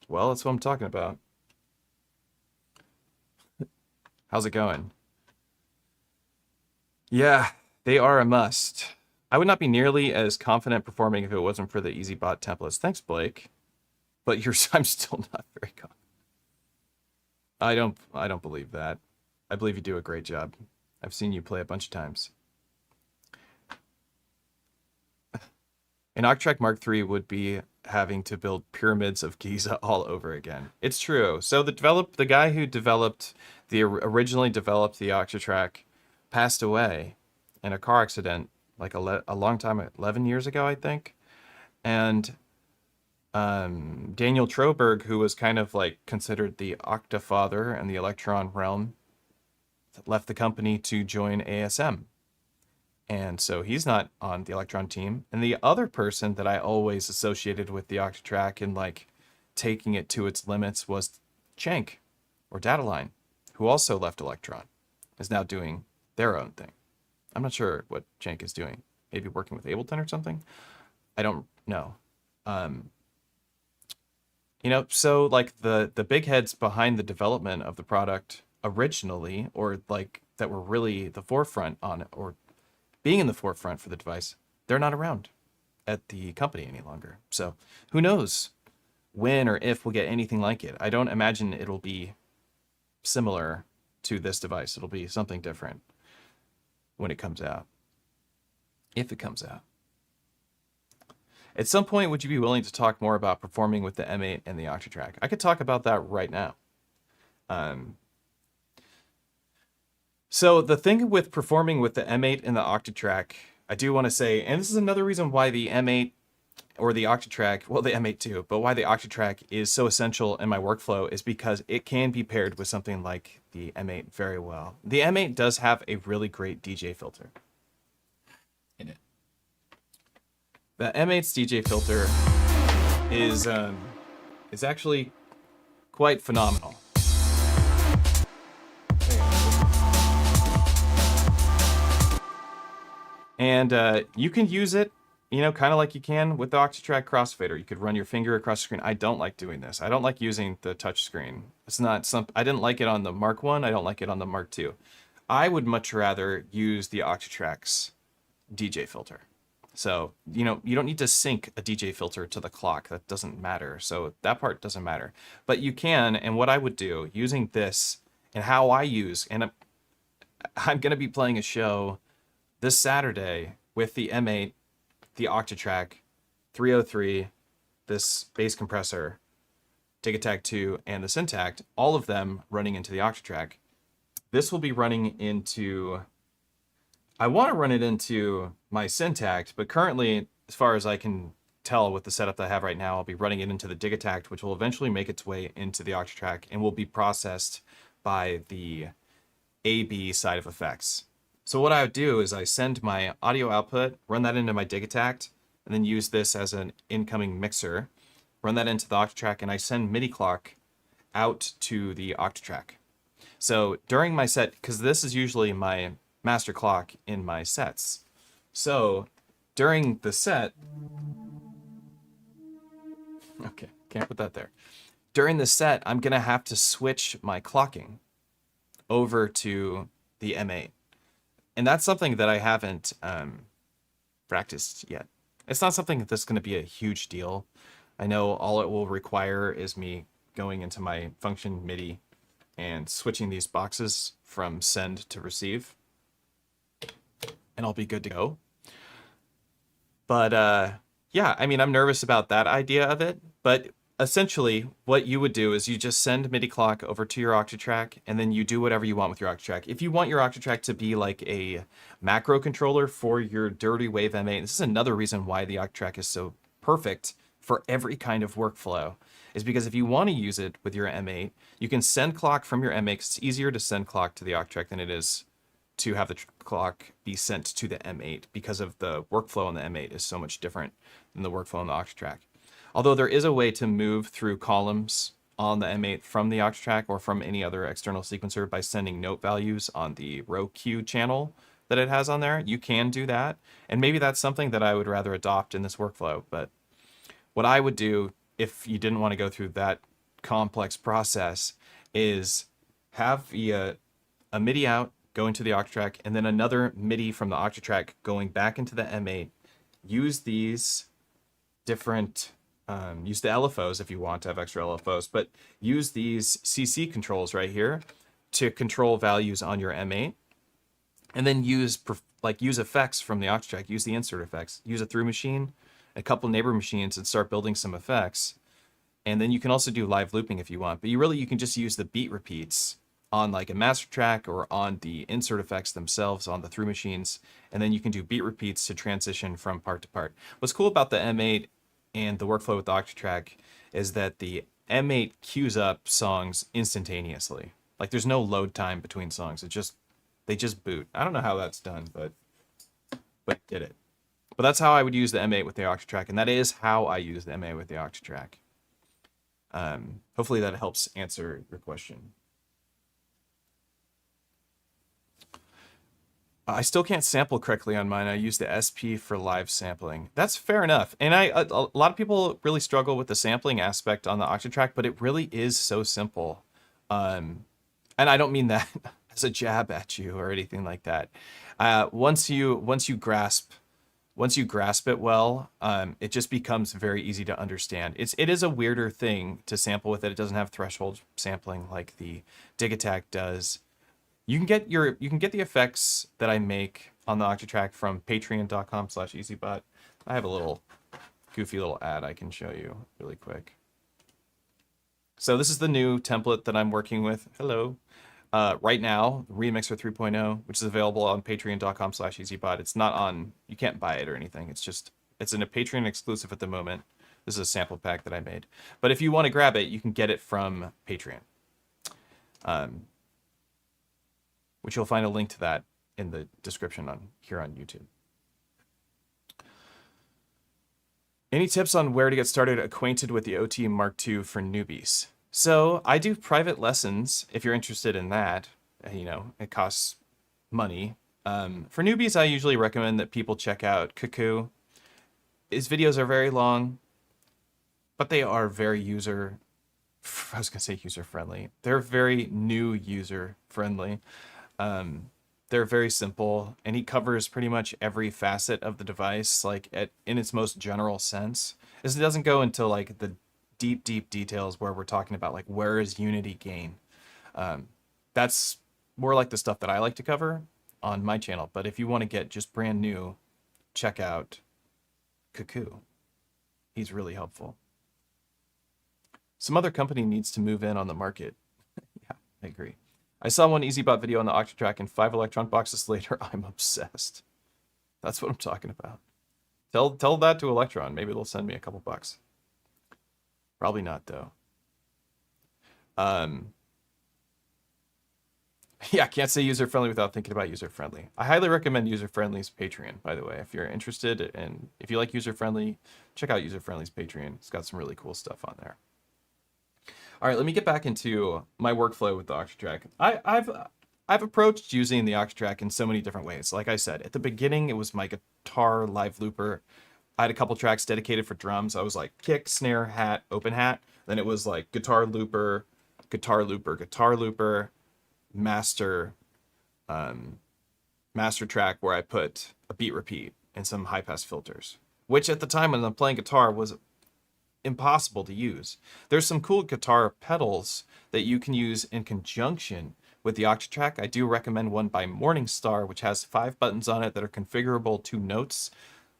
Well, that's what I'm talking about. How's it going? Yeah, they are a must. I would not be nearly as confident performing if it wasn't for the EZBOT templates. Thanks, Blake. But I'm still not very confident. I don't believe that. I believe you do a great job. I've seen you play a bunch of times. An Octatrack Mark III would be having to build pyramids of Giza all over again. It's true. So the guy who originally developed the Octatrack passed away in a car accident like a long time, 11 years ago, I think. And Daniel Troberg, who was kind of like considered the Octafather in the Elektron realm, left the company to join ASM. And so he's not on the Elektron team. And the other person that I always associated with the Octatrack and like taking it to its limits was Cenk, or Dataline, who also left Elektron, is now doing their own thing. I'm not sure what Cenk is doing. Maybe working with Ableton or something? I don't know. So like the big heads behind the development of the product originally, or like that were really the forefront on it, or being in the forefront for the device, they're not around at the company any longer. So who knows when or if we'll get anything like it. I don't imagine it'll be similar to this device. It'll be something different when it comes out. If it comes out. At some point, would you be willing to talk more about performing with the M8 and the Octatrack? I could talk about that right now. So the thing with performing with the M8 and the Octatrack, I do want to say, and this is another reason why the M8 or the Octatrack, well, the M8 too, but why the Octatrack is so essential in my workflow is because it can be paired with something like the M8 very well. The M8 does have a really great DJ filter in it. The M8's DJ filter is actually quite phenomenal. And you can use it, kind of like you can with the Octatrack crossfader. You could run your finger across the screen. I don't like doing this. I don't like using the touch screen. It's not I didn't like it on the Mark I. I don't like it on the Mark II. I would much rather use the Octatrack's DJ filter. So, you don't need to sync a DJ filter to the clock. That doesn't matter. So that part doesn't matter. But you can, and what I would do using this and how I use, and I'm going to be playing a show this Saturday with the M8, the Octatrack, 303, this bass compressor, Tic-Tac 2, and the Syntact, all of them running into the Octatrack. This will be running into, I want to run it into my Syntact, but currently, as far as I can tell with the setup that I have right now, I'll be running it into the Tic-Tac, which will eventually make its way into the Octatrack and will be processed by the AB side of effects. So what I would do is I send my audio output, run that into my Tic-Tac, and then use this as an incoming mixer, run that into the Octatrack, and I send MIDI clock out to the Octatrack. So during my set, because this is usually my master clock in my sets. So during the set, okay, can't put that there. During the set, I'm gonna have to switch my clocking over to the M8. And that's something that I haven't practiced yet. It's not something that's going to be a huge deal. I know all it will require is me going into my function MIDI and switching these boxes from send to receive. And I'll be good to go. But yeah, I mean, I'm nervous about that idea of it. But essentially, what you would do is you just send MIDI clock over to your Octatrack, and then you do whatever you want with your Octatrack. If you want your Octatrack to be like a macro controller for your Dirty Wave M8, this is another reason why the Octatrack is so perfect for every kind of workflow, is because if you want to use it with your M8, you can send clock from your M8, 'cause it's easier to send clock to the Octatrack than it is to have the clock be sent to the M8, because of the workflow on the M8 is so much different than the workflow on the Octatrack. Although there is a way to move through columns on the M8 from the Octatrack or from any other external sequencer by sending note values on the row Q channel that it has on there. You can do that, and maybe that's something that I would rather adopt in this workflow. But what I would do if you didn't want to go through that complex process is have a MIDI out, go into the Octatrack, and then another MIDI from the Octatrack going back into the M8. Use these different, use the LFOs if you want to have extra LFOs, but use these CC controls right here to control values on your M8. And then use effects from the Octatrack, use the insert effects, use a through machine, a couple neighbor machines, and start building some effects. And then you can also do live looping if you want, but you can just use the beat repeats on like a master track or on the insert effects themselves on the through machines. And then you can do beat repeats to transition from part to part. What's cool about the M8 and the workflow with the Octatrack is that the M8 queues up songs instantaneously. Like there's no load time between songs. They just boot. I don't know how that's done, but did it. But that's how I would use the M8 with the Octatrack, and that is how I use the M8 with the Octatrack. Hopefully that helps answer your question. I still can't sample correctly on mine. I use the SP for live sampling. That's fair enough. And a lot of people really struggle with the sampling aspect on the Octatrack, but it really is so simple. And I don't mean that as a jab at you or anything like that. Once you grasp it well, it just becomes very easy to understand. It is a weirder thing to sample with it. It doesn't have threshold sampling like the Dig Attack does. You can get the effects that I make on the Octatrack from patreon.com/EZBOT. I have a little goofy little ad I can show you really quick. So this is the new template that I'm working with. Hello. Right now, REmixer 3.0, which is available on patreon.com/EZBOT. It's not on, you can't buy it or anything. It's in a Patreon exclusive at the moment. This is a sample pack that I made. But if you want to grab it, you can get it from Patreon. Which you'll find a link to that in the description here on YouTube. Any tips on where to get started acquainted with the OT Mark II for newbies? So I do private lessons if you're interested in that. It costs money. For newbies, I usually recommend that people check out Cuckoo. His videos are very long, but they are very user-friendly. They're very new user-friendly. They're very simple, and he covers pretty much every facet of the device, like in its most general sense. It doesn't go into like the deep details where we're talking about like where is unity gain. That's more like the stuff that I like to cover on my channel. But if you want to get just brand new, check out Cuckoo. He's really helpful. Some other company needs to move in on the market. Yeah, I agree. I saw one EZBOT video on the Octatrack, and 5 Elektron boxes later, I'm obsessed. That's what I'm talking about. Tell that to Elektron. Maybe they'll send me a couple bucks. Probably not, though. Yeah, can't say user-friendly without thinking about user-friendly. I highly recommend User-Friendly's Patreon, by the way. If you're interested and if you like user-friendly, check out User-Friendly's Patreon. It's got some really cool stuff on there. All right, let me get back into my workflow with the Octatrack. I've approached using the Octatrack in so many different ways. Like I said, at the beginning, it was my guitar live looper. I had a couple tracks dedicated for drums. I was like kick, snare, hat, open hat. Then it was like guitar looper, guitar looper, guitar looper, master track where I put a beat repeat and some high pass filters, which at the time when I'm playing guitar was impossible to use. There's some cool guitar pedals that you can use in conjunction with the Octatrack. I do recommend one by Morningstar, which has 5 buttons on it that are configurable to notes.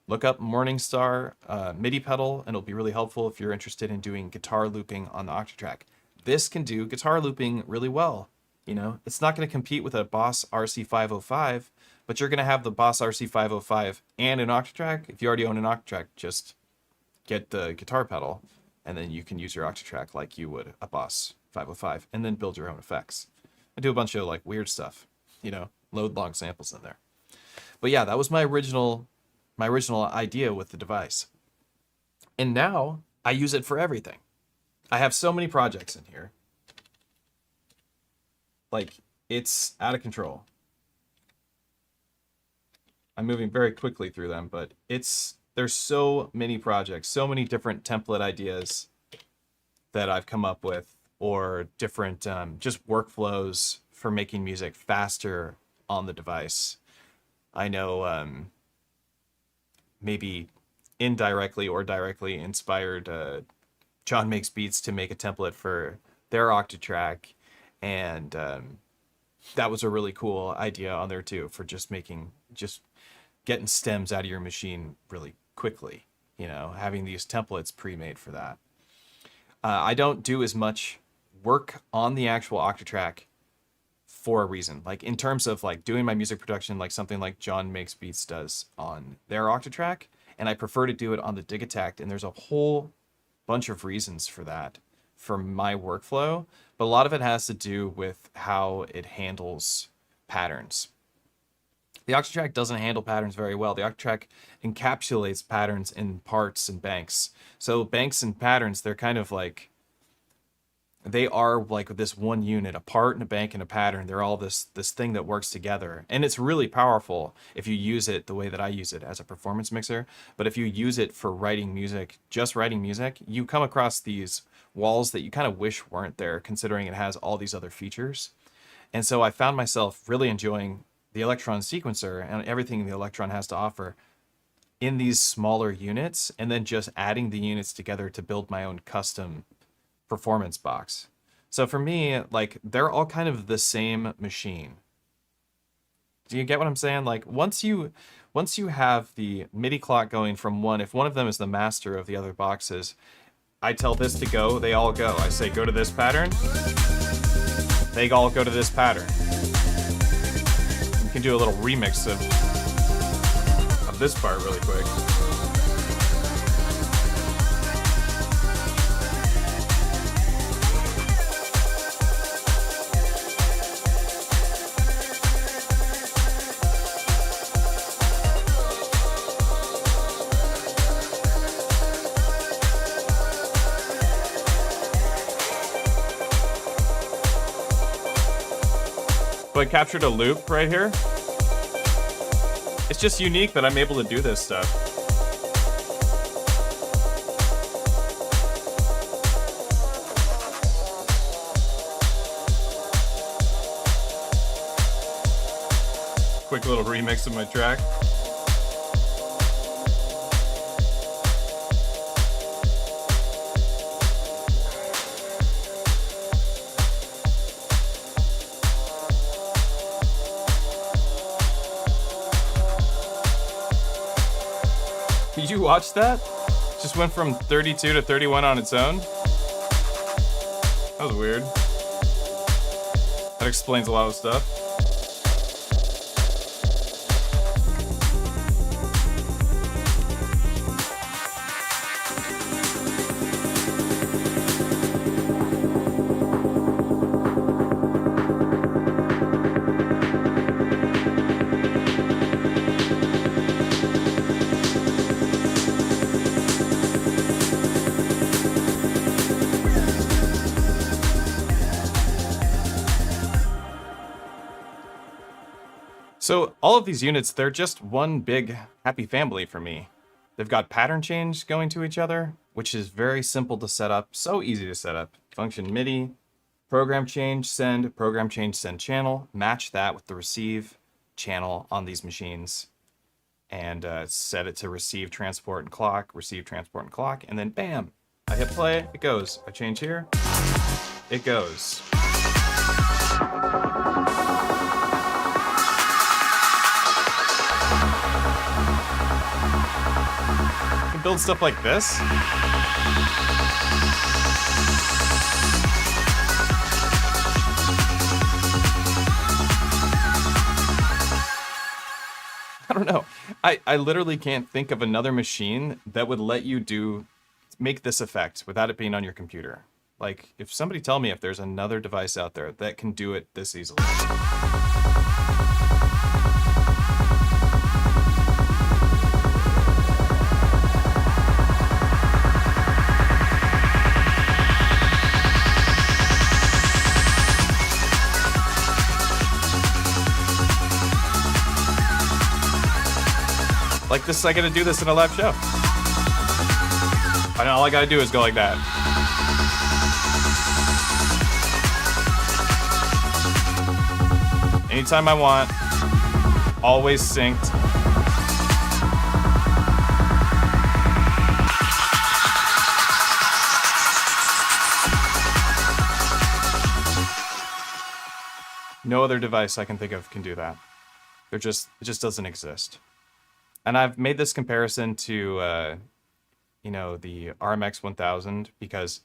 look up Morningstar MIDI pedal, and it'll be really helpful if you're interested in doing guitar looping on the Octatrack. This can do guitar looping really well. You know, it's not going to compete with a Boss RC505, but you're going to have the Boss RC505 and an Octatrack. If you already own an Octatrack, just get the guitar pedal, and then you can use your Octatrack like you would a Boss 505, and then build your own effects. I do a bunch of like weird stuff, you know, load long samples in there. But yeah, that was my original idea with the device. And now I use it for everything. I have so many projects in here. Like, it's out of control. I'm moving very quickly through them, but there's so many projects, so many different template ideas that I've come up with, or different just workflows for making music faster on the device. I know maybe indirectly or directly inspired John Makes Beats to make a template for their Octatrack, and that was a really cool idea on there too, for just getting stems out of your machine really quickly, you know, having these templates pre-made for that. I don't do as much work on the actual Octatrack for a reason. Like, in terms of like doing my music production, like something like John Makes Beats does on their Octatrack, and I prefer to do it on the Digitact, and there's a whole bunch of reasons for that for my workflow, but a lot of it has to do with how it handles patterns. The Octatrack doesn't handle patterns very well. The Octatrack encapsulates patterns in parts and banks. So banks and patterns, they're kind of like, they are like this one unit, a part and a bank and a pattern. They're all this thing that works together. And it's really powerful if you use it the way that I use it as a performance mixer. But if you use it for writing music, just writing music, you come across these walls that you kind of wish weren't there, considering it has all these other features. And so I found myself really enjoying the Elektron sequencer and everything the Elektron has to offer in these smaller units, and then just adding the units together to build my own custom performance box. So for me, like, they're all kind of the same machine. Do you get what I'm saying? Like, once you have the MIDI clock going from one, if one of them is the master of the other boxes, I tell this to go, they all go. I say, go to this pattern. They all go to this pattern. You can do a little remix of this part really quick. So I captured a loop right here. It's just unique that I'm able to do this stuff. Quick little remix of my track. Did you watch that? Just went from 32 to 31 on its own. That was weird. That explains a lot of stuff. So all of these units, they're just one big happy family for me. They've got pattern change going to each other, which is very simple to set up, so easy to set up. Function MIDI, program change, send channel, match that with the receive channel on these machines, and set it to receive, transport, and clock, and then bam, I hit play, it goes. I change here, it goes. build stuff like this. I don't know. I literally can't think of another machine that would let you make this effect without it being on your computer. Like, if somebody tell me if there's another device out there that can do it this easily. Like this, I gotta do this in a live show. I know, all I gotta do is go like that. Anytime I want, always synced. No other device I can think of can do that. It just doesn't exist. And I've made this comparison to, you know, the RMX 1000 because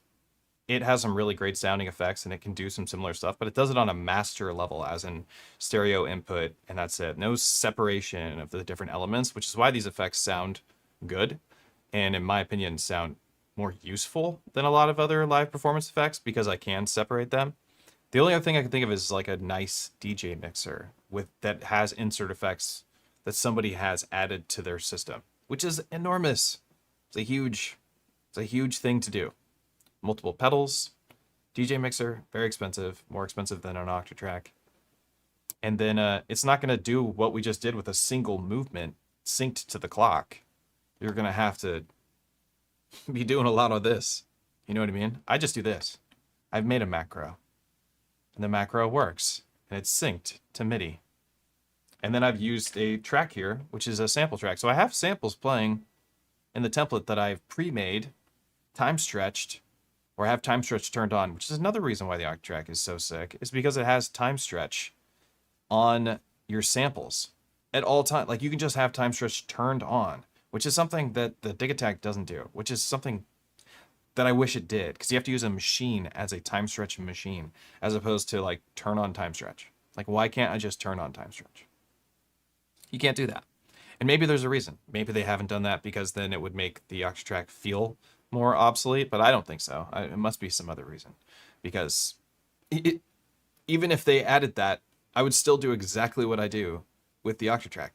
it has some really great sounding effects and it can do some similar stuff, but it does it on a master level, as in stereo input, and that's it. No separation of the different elements, which is why these effects sound good, and in my opinion, sound more useful than a lot of other live performance effects because I can separate them. The only other thing I can think of is like a nice DJ mixer that has insert effects that somebody has added to their system, which is enormous. It's a huge thing to do. Multiple pedals, DJ mixer, very expensive, more expensive than an Octatrack. And then it's not going to do what we just did with a single movement synced to the clock. You're going to have to be doing a lot of this. You know what I mean? I just do this. I've made a macro, and the macro works, and it's synced to MIDI. And then I've used a track here, which is a sample track. So I have samples playing in the template that I've pre-made, time stretched, or have time stretch turned on, which is another reason why the Octatrack is so sick, is because it has time stretch on your samples at all times. Like, you can just have time stretch turned on, which is something that the Digitac doesn't do, which is something that I wish it did, because you have to use a machine as a time stretch machine, as opposed to like turn on time stretch. Like, why can't I just turn on time stretch? You can't do that. And maybe there's a reason. Maybe they haven't done that because then it would make the Octatrack feel more obsolete, but I don't think so. It must be some other reason. Because even if they added that, I would still do exactly what I do with the Octatrack.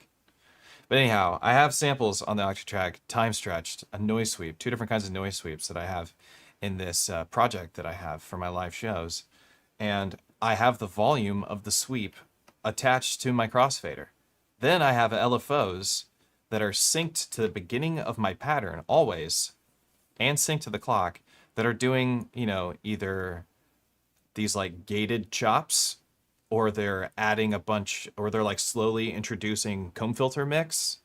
But anyhow, I have samples on the Octatrack, time stretched, a noise sweep, 2 different kinds of noise sweeps that I have in this project that I have for my live shows. And I have the volume of the sweep attached to my crossfader. Then I have LFOs that are synced to the beginning of my pattern always, and synced to the clock, that are doing, you know, either these like gated chops, or they're adding a bunch, or they're like slowly introducing comb filter mix.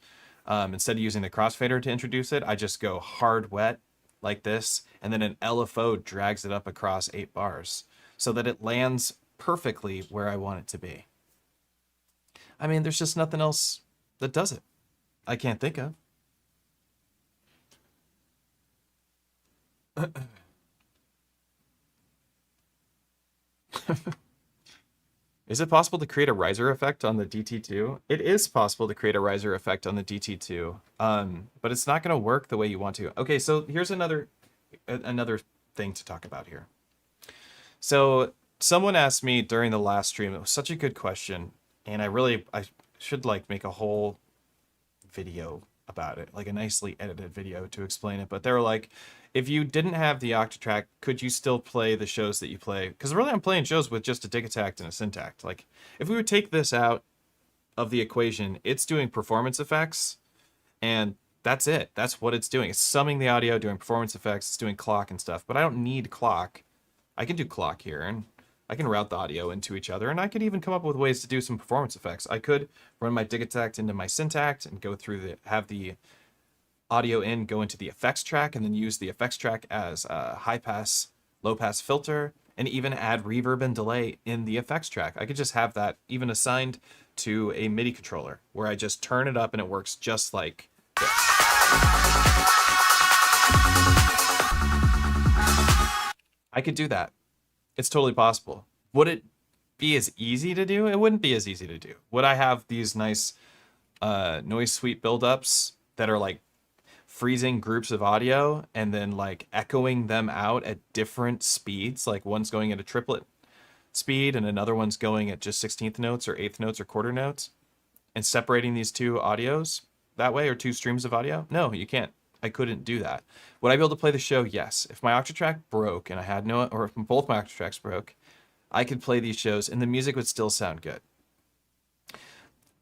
Instead of using the crossfader to introduce it, I just go hard wet like this, and then an LFO drags it up across 8 bars so that it lands perfectly where I want it to be. I mean, there's just nothing else that does it. I can't think of. Is it possible to create a riser effect on the DT2? It is possible to create a riser effect on the DT2, but it's not going to work the way you want to. Okay, so here's another thing to talk about here. So someone asked me during the last stream, it was such a good question, and I should like make a whole video about it, like a nicely edited video to explain it. But they were like, if you didn't have the Octatrack, could you still play the shows that you play? Because really, I'm playing shows with just a Digitact and a Syntact. Like, if we would take this out of the equation, it's doing performance effects, and that's it. That's what it's doing. It's summing the audio, doing performance effects, it's doing clock and stuff. But I don't need clock. I can do clock here, and I can route the audio into each other, and I could even come up with ways to do some performance effects. I could run my Digitact into my Syntact and go through have the audio in go into the effects track, and then use the effects track as a high pass, low pass filter, and even add reverb and delay in the effects track. I could just have that even assigned to a MIDI controller where I just turn it up and it works just like this. I could do that. It's totally possible. Would it be as easy to do? It wouldn't be as easy to do. Would I have these nice noise sweep buildups that are like freezing groups of audio and then like echoing them out at different speeds? Like one's going at a triplet speed and another one's going at just 16th notes or 8th notes or quarter notes, and separating these two audios that way, or two streams of audio? No, you can't. I couldn't do that. Would I be able to play the show? Yes. If my Octatrack broke and I had no, or if both my Octatracks broke, I could play these shows and the music would still sound good.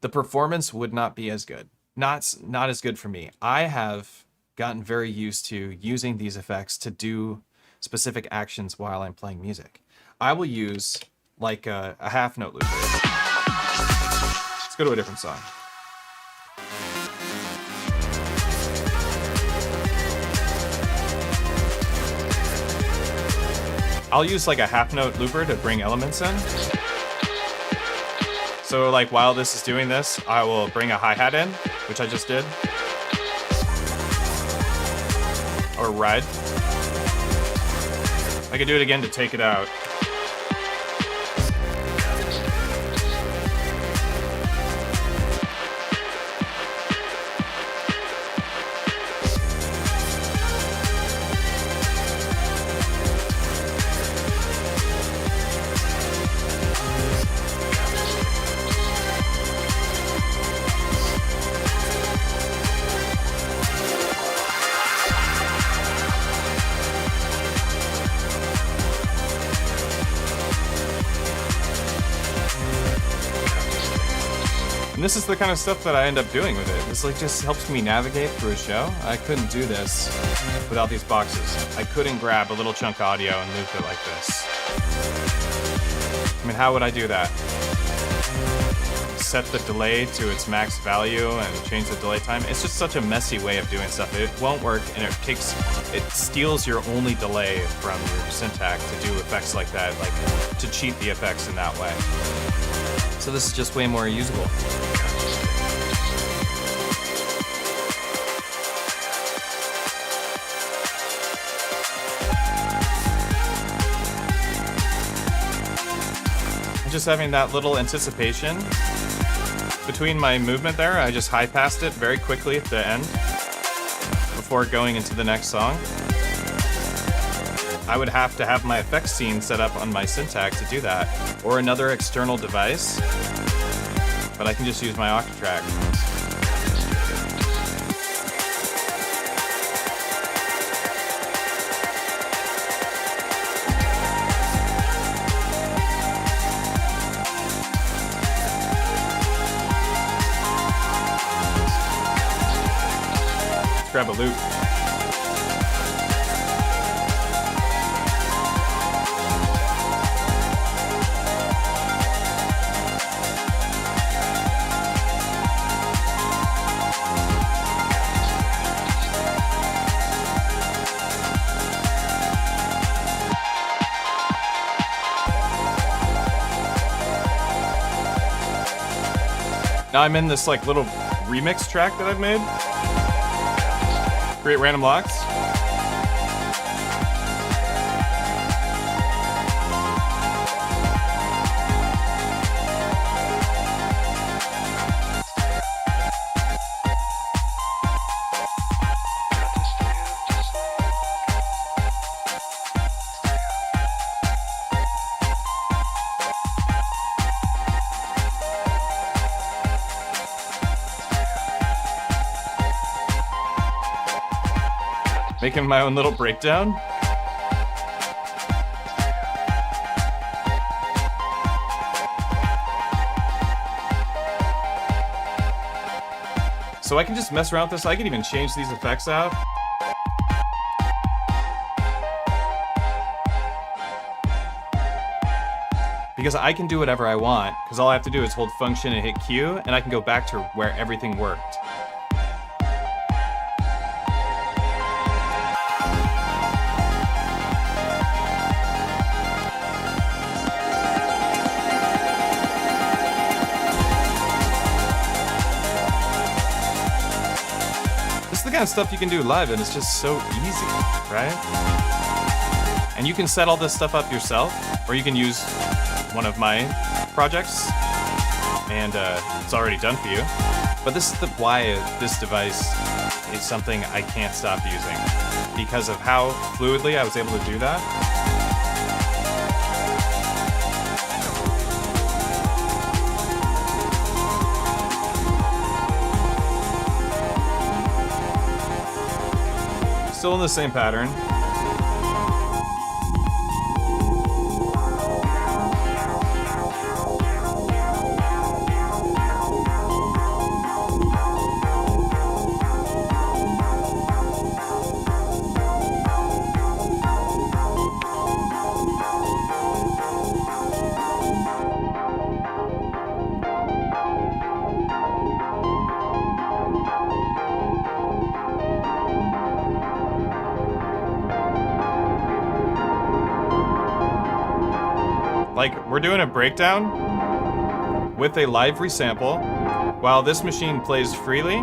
The performance would not be as good. Not as good for me. I have gotten very used to using these effects to do specific actions while I'm playing music. I will use like a half note looper. Let's go to a different song. I'll use like a half note looper to bring elements in. So like while this is doing this, I will bring a hi-hat in, which I just did. Or ride. I could do it again to take it out. And this is the kind of stuff that I end up doing with it. This like just helps me navigate through a show. I couldn't do this without these boxes. I couldn't grab a little chunk of audio and loop it like this. I mean, how would I do that? Set the delay to its max value and change the delay time. It's just such a messy way of doing stuff. It won't work, and it steals your only delay from your syntax to do effects like that, like to cheat the effects in that way. So this is just way more usable. Just having that little anticipation between my movement there, I just high passed it very quickly at the end before going into the next song. I would have to have my effects scene set up on my syntax to do that, or another external device, but I can just use my Octatrack. Let's grab a loop. Now I'm in this like little remix track that I've made. Create random locks. Making my own little breakdown. So I can just mess around with this. I can even change these effects out. Because I can do whatever I want, because all I have to do is hold function and hit Q, and I can go back to where everything worked. This is the kind of stuff you can do live, and it's just so easy, right? And you can set all this stuff up yourself, or you can use one of my projects, and it's already done for you. But this is why this device is something I can't stop using, because of how fluidly I was able to do that. Still in the same pattern. Like, we're doing a breakdown with a live resample while this machine plays freely.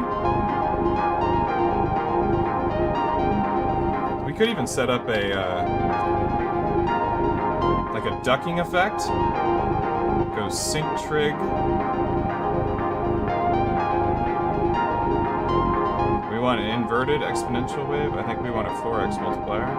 We could even set up a like a ducking effect. Go sync trig. We want an inverted exponential wave. I think we want a 4x multiplier.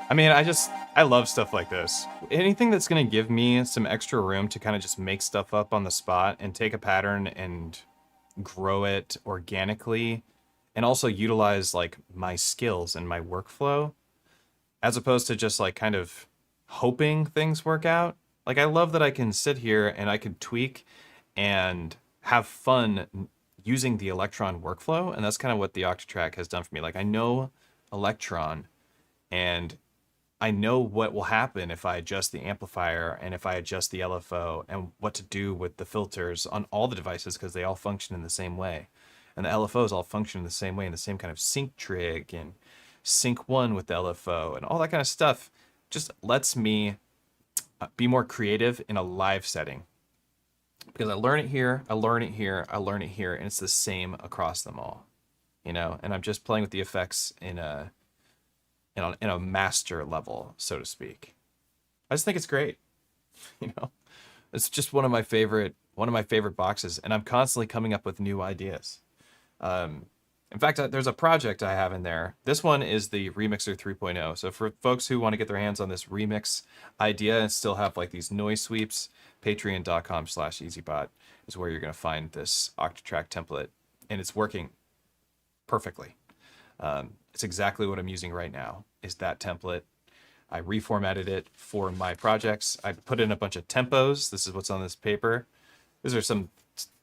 I mean, I love stuff like this. Anything that's going to give me some extra room to kind of just make stuff up on the spot and take a pattern and grow it organically, and also utilize like my skills and my workflow, as opposed to just like kind of hoping things work out. Like, I love that I can sit here and I can tweak and have fun using the Elektron workflow, and that's kind of what the Octatrack has done for me. Like, I know Elektron, and I know what will happen if I adjust the amplifier and if I adjust the LFO, and what to do with the filters on all the devices, because they all function in the same way. And the LFOs all function in the same way, in the same kind of sync trig and sync one with the LFO and all that kind of stuff. Just lets me be more creative in a live setting, because I learn it here, I learn it here, I learn it here, and it's the same across them all, you know. And I'm just playing with the effects in a master level, so to speak. I just think it's great. You know, it's just one of my favorite boxes, and I'm constantly coming up with new ideas. In fact, there's a project I have in there. This one is the REmixer 3.0. So for folks who want to get their hands on this remix idea and still have like these noise sweeps, patreon.com/EZBOT is where you're going to find this Octatrack template, and it's working perfectly. It's exactly what I'm using right now, is that template. I reformatted it for my projects. I put in a bunch of tempos. This is what's on this paper. These are some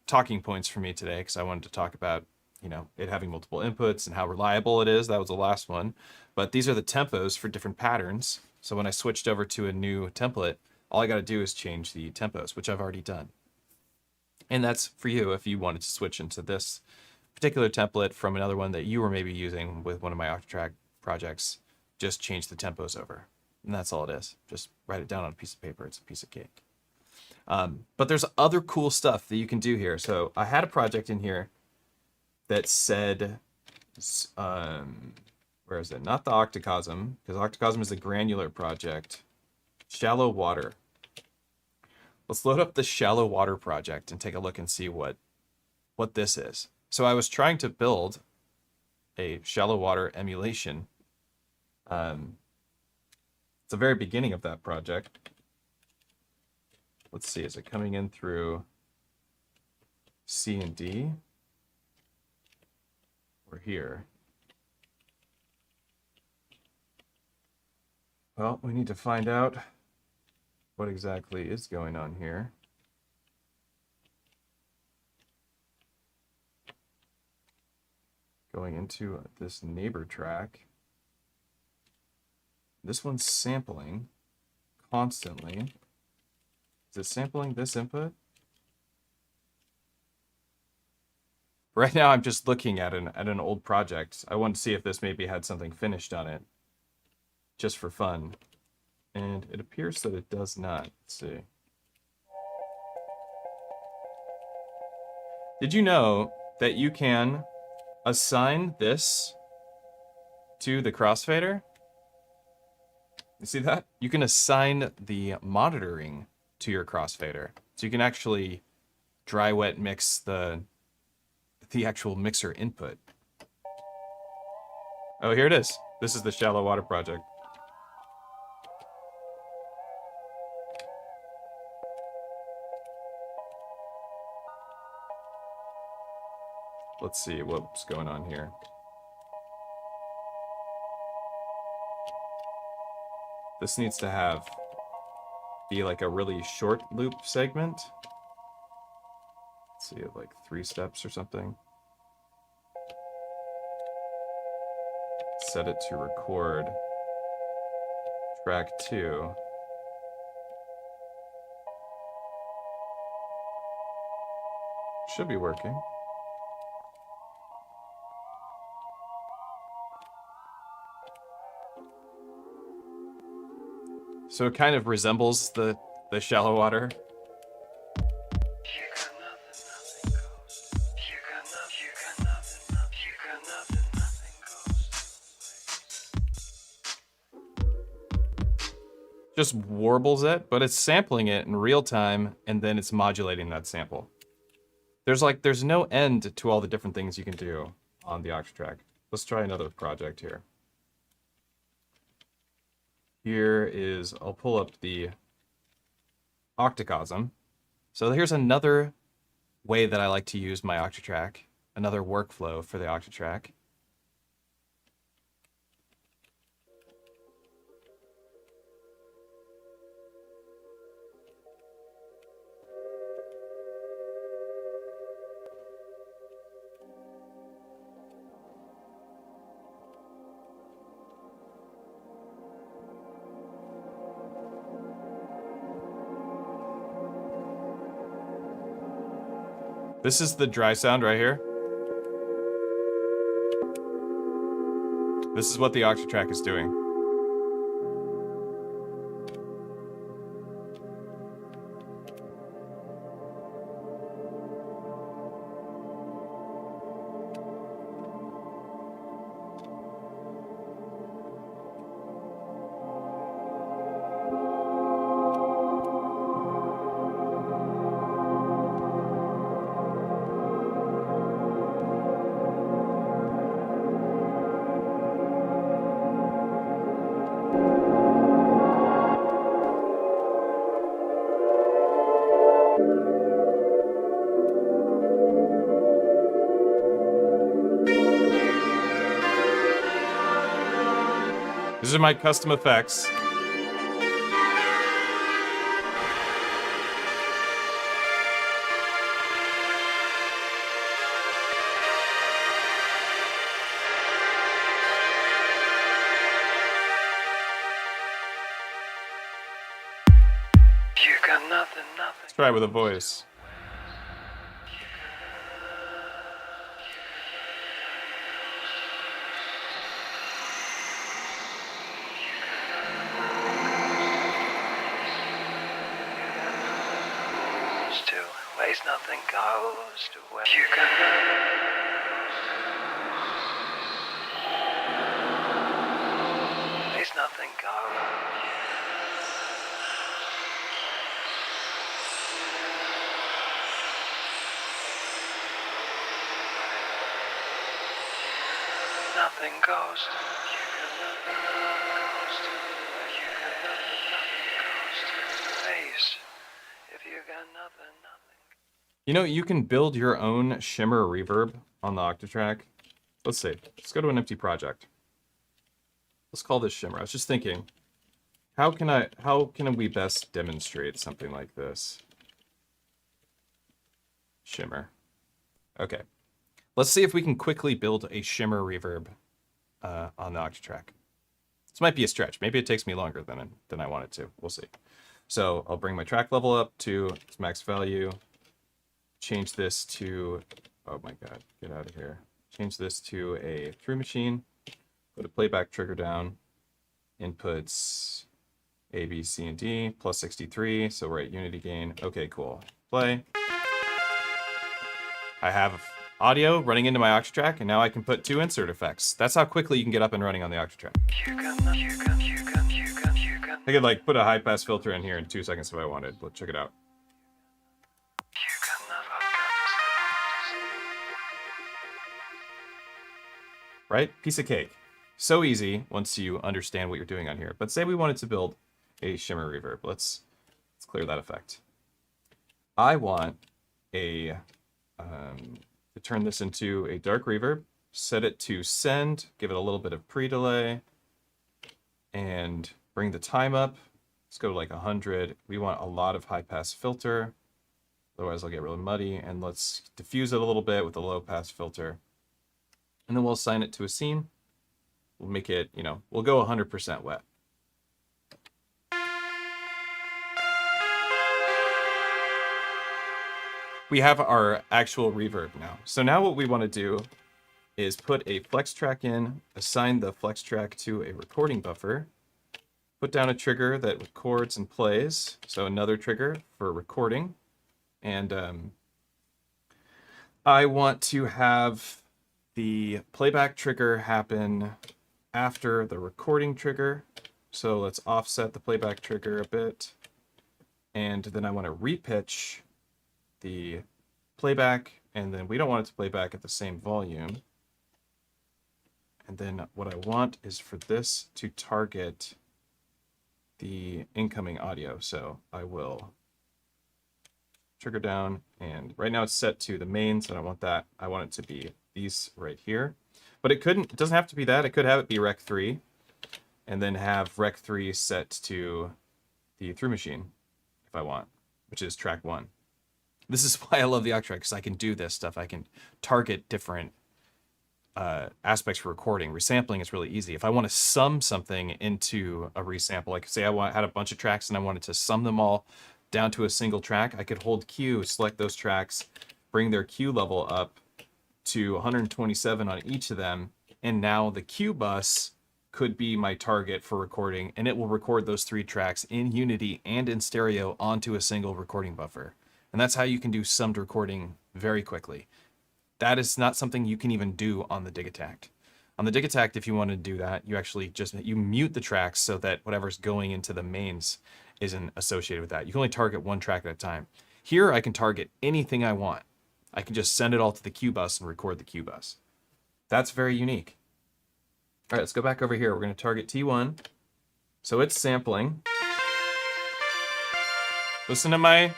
talking points for me today, because I wanted to talk about, you know, it having multiple inputs and how reliable it is. That was the last one. But these are the tempos for different patterns. So when I switched over to a new template, all I got to do is change the tempos, which I've already done. And that's for you if you wanted to switch into this particular template from another one that you were maybe using with one of my Octatrack projects. Just change the tempos over, and that's all it is. Just write it down on a piece of paper. It's a piece of cake. But there's other cool stuff that you can do here. So I had a project in here that said, where is it? Not the Octacosm, because Octacosm is a granular project. Shallow water. Let's load up the shallow water project and take a look and see what this is. So I was trying to build a shallow water emulation. It's the very beginning of that project. Let's see, is it coming in through C and D? Or here? Well, we need to find out what exactly is going on here. Going into this neighbor track. This one's sampling constantly. Is it sampling this input? Right now I'm just looking at an old project. I want to see if this maybe had something finished on it, just for fun. And it appears that it does not. Let's see. Did you know that you can assign this to the crossfader? You see that? You can assign the monitoring to your crossfader. So you can actually dry wet mix the actual mixer input. Oh, here it is. This is the shallow water project. Let's see what's going on here. This needs to be like a really short loop segment. Let's see, like 3 steps or something. Set it to record track 2. Should be working. So it kind of resembles the shallow water. Just warbles it, but it's sampling it in real time, and then it's modulating that sample. There's no end to all the different things you can do on the Octatrack. Let's try another project here. Here is, I'll pull up the Octacosm. So here's another way that I like to use my Octatrack, another workflow for the Octatrack. This is the dry sound right here. This is what the Octatrack is doing. These are my custom effects. You got nothing. Let's try it with a voice. Nothing goes to where you can There's nothing goes. nothing goes to. You got nothing, nothing goes to. You got nothing, nothing goes to waste. If you got nothing, nothing. You know, you can build your own shimmer reverb on the Octatrack. Let's see. Let's go to an empty project. Let's call this shimmer. I was just thinking, how can we best demonstrate something like this? Shimmer. Okay. Let's see if we can quickly build a shimmer reverb on the Octatrack. This might be a stretch. Maybe it takes me longer than I want it to. We'll see. So I'll bring my track level up to its max value. Change this to, oh my god, get out of here. Change this to a through machine. Put a playback trigger down. Inputs A, B, C, and D, plus 63. So we're at unity gain. Okay, cool. Play. I have audio running into my Octatrack, and now I can put 2 insert effects. That's how quickly you can get up and running on the Octatrack. I could like put a high pass filter in here in 2 seconds if I wanted. Let's check it out. Right? Piece of cake. So easy once you understand what you're doing on here. But say we wanted to build a shimmer reverb. Let's clear that effect. I want a to turn this into a dark reverb. Set it to send. Give it a little bit of pre-delay. And bring the time up. Let's go to like 100. We want a lot of high pass filter. Otherwise, I'll get really muddy. And let's diffuse it a little bit with a low pass filter. And then we'll assign it to a scene. We'll make it, you know, we'll go 100% wet. We have our actual reverb now. So now what we want to do is put a flex track in, assign the flex track to a recording buffer, put down a trigger that records and plays. So another trigger for recording. And I want to have the playback trigger happen after the recording trigger. So let's offset the playback trigger a bit. And then I want to repitch the playback, and then we don't want it to play back at the same volume. And then what I want is for this to target the incoming audio. So I will trigger down, and right now it's set to the mains, and I want it to be these right here. But it doesn't have to be that. It could have it be Rec 3, and then have Rec 3 set to the through machine if I want, which is track 1. This is why I love the Octatrack, because I can do this stuff. I can target different aspects for recording. Resampling is really easy. If I want to sum something into a resample, like say I had a bunch of tracks and I wanted to sum them all down to a single track, I could hold Q, select those tracks, bring their Q level up to 127 on each of them, and now the Q bus could be my target for recording, and it will record those 3 tracks in Unity and in stereo onto a single recording buffer. And that's how you can do summed recording very quickly. That is not something you can even do on the Digitact. On the Digitact, if you want to do that, you actually you mute the tracks so that whatever's going into the mains isn't associated with that. You can only target 1 track at a time. Here, I can target anything I want. I can just send it all to the Q bus and record the Q bus. That's very unique. All right, let's go back over here. We're going to target T1. So it's sampling. Listen to my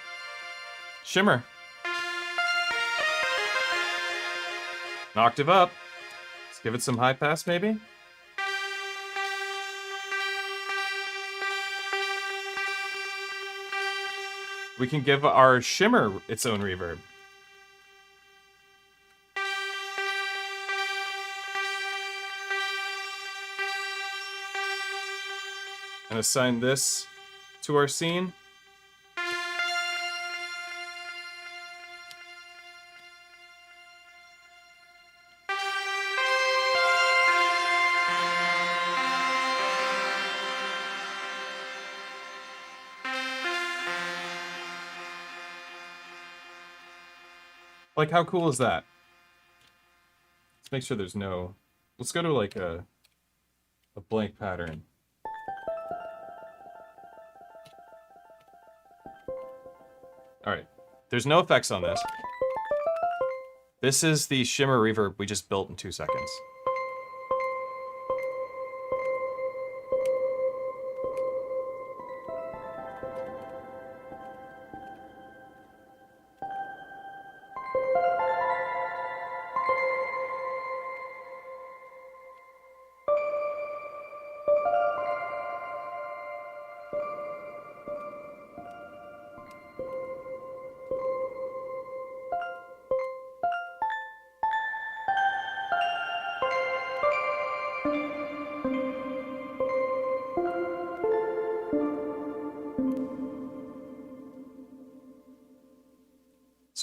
shimmer. An octave up. Let's give it some high pass, maybe. We can give our shimmer its own reverb. And assign this to our scene. Like, how cool is that? Let's make sure there's no... Let's go to, like, a blank pattern. Alright. There's no effects on this. This is the shimmer reverb we just built in 2 seconds.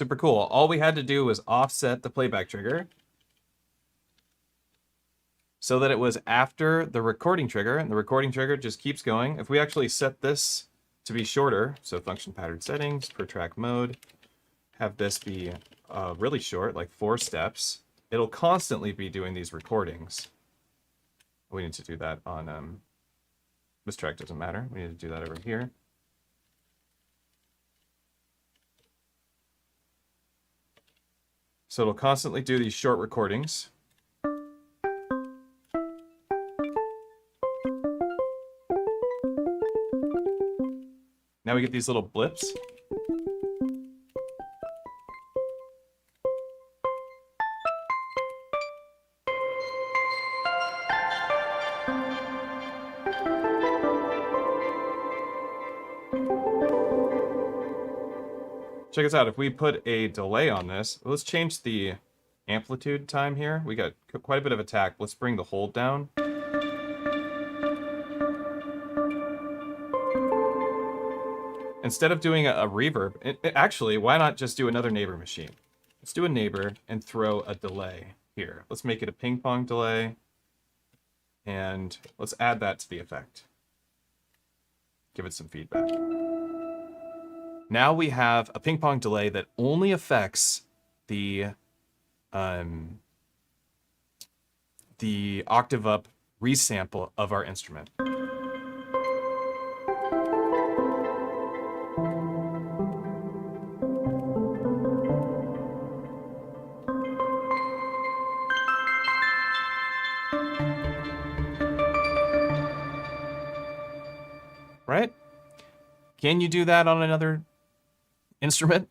Super cool. All we had to do was offset the playback trigger so that it was after the recording trigger, and the recording trigger just keeps going. If we actually set this to be shorter, so function pattern settings, per track mode, have this be really short, like 4 steps, it'll constantly be doing these recordings. We need to do that on, this track doesn't matter. We need to do that over here. So it'll constantly do these short recordings. Now we get these little blips. Check this out. If we put a delay on this, let's change the amplitude time here. We got quite a bit of attack. Let's bring the hold down. Instead of doing a reverb, actually, why not just do another neighbor machine? Let's do a neighbor and throw a delay here. Let's make it a ping pong delay. And let's add that to the effect. Give it some feedback. Now we have a ping pong delay that only affects the octave up resample of our instrument. Right? Can you do that on another instrument?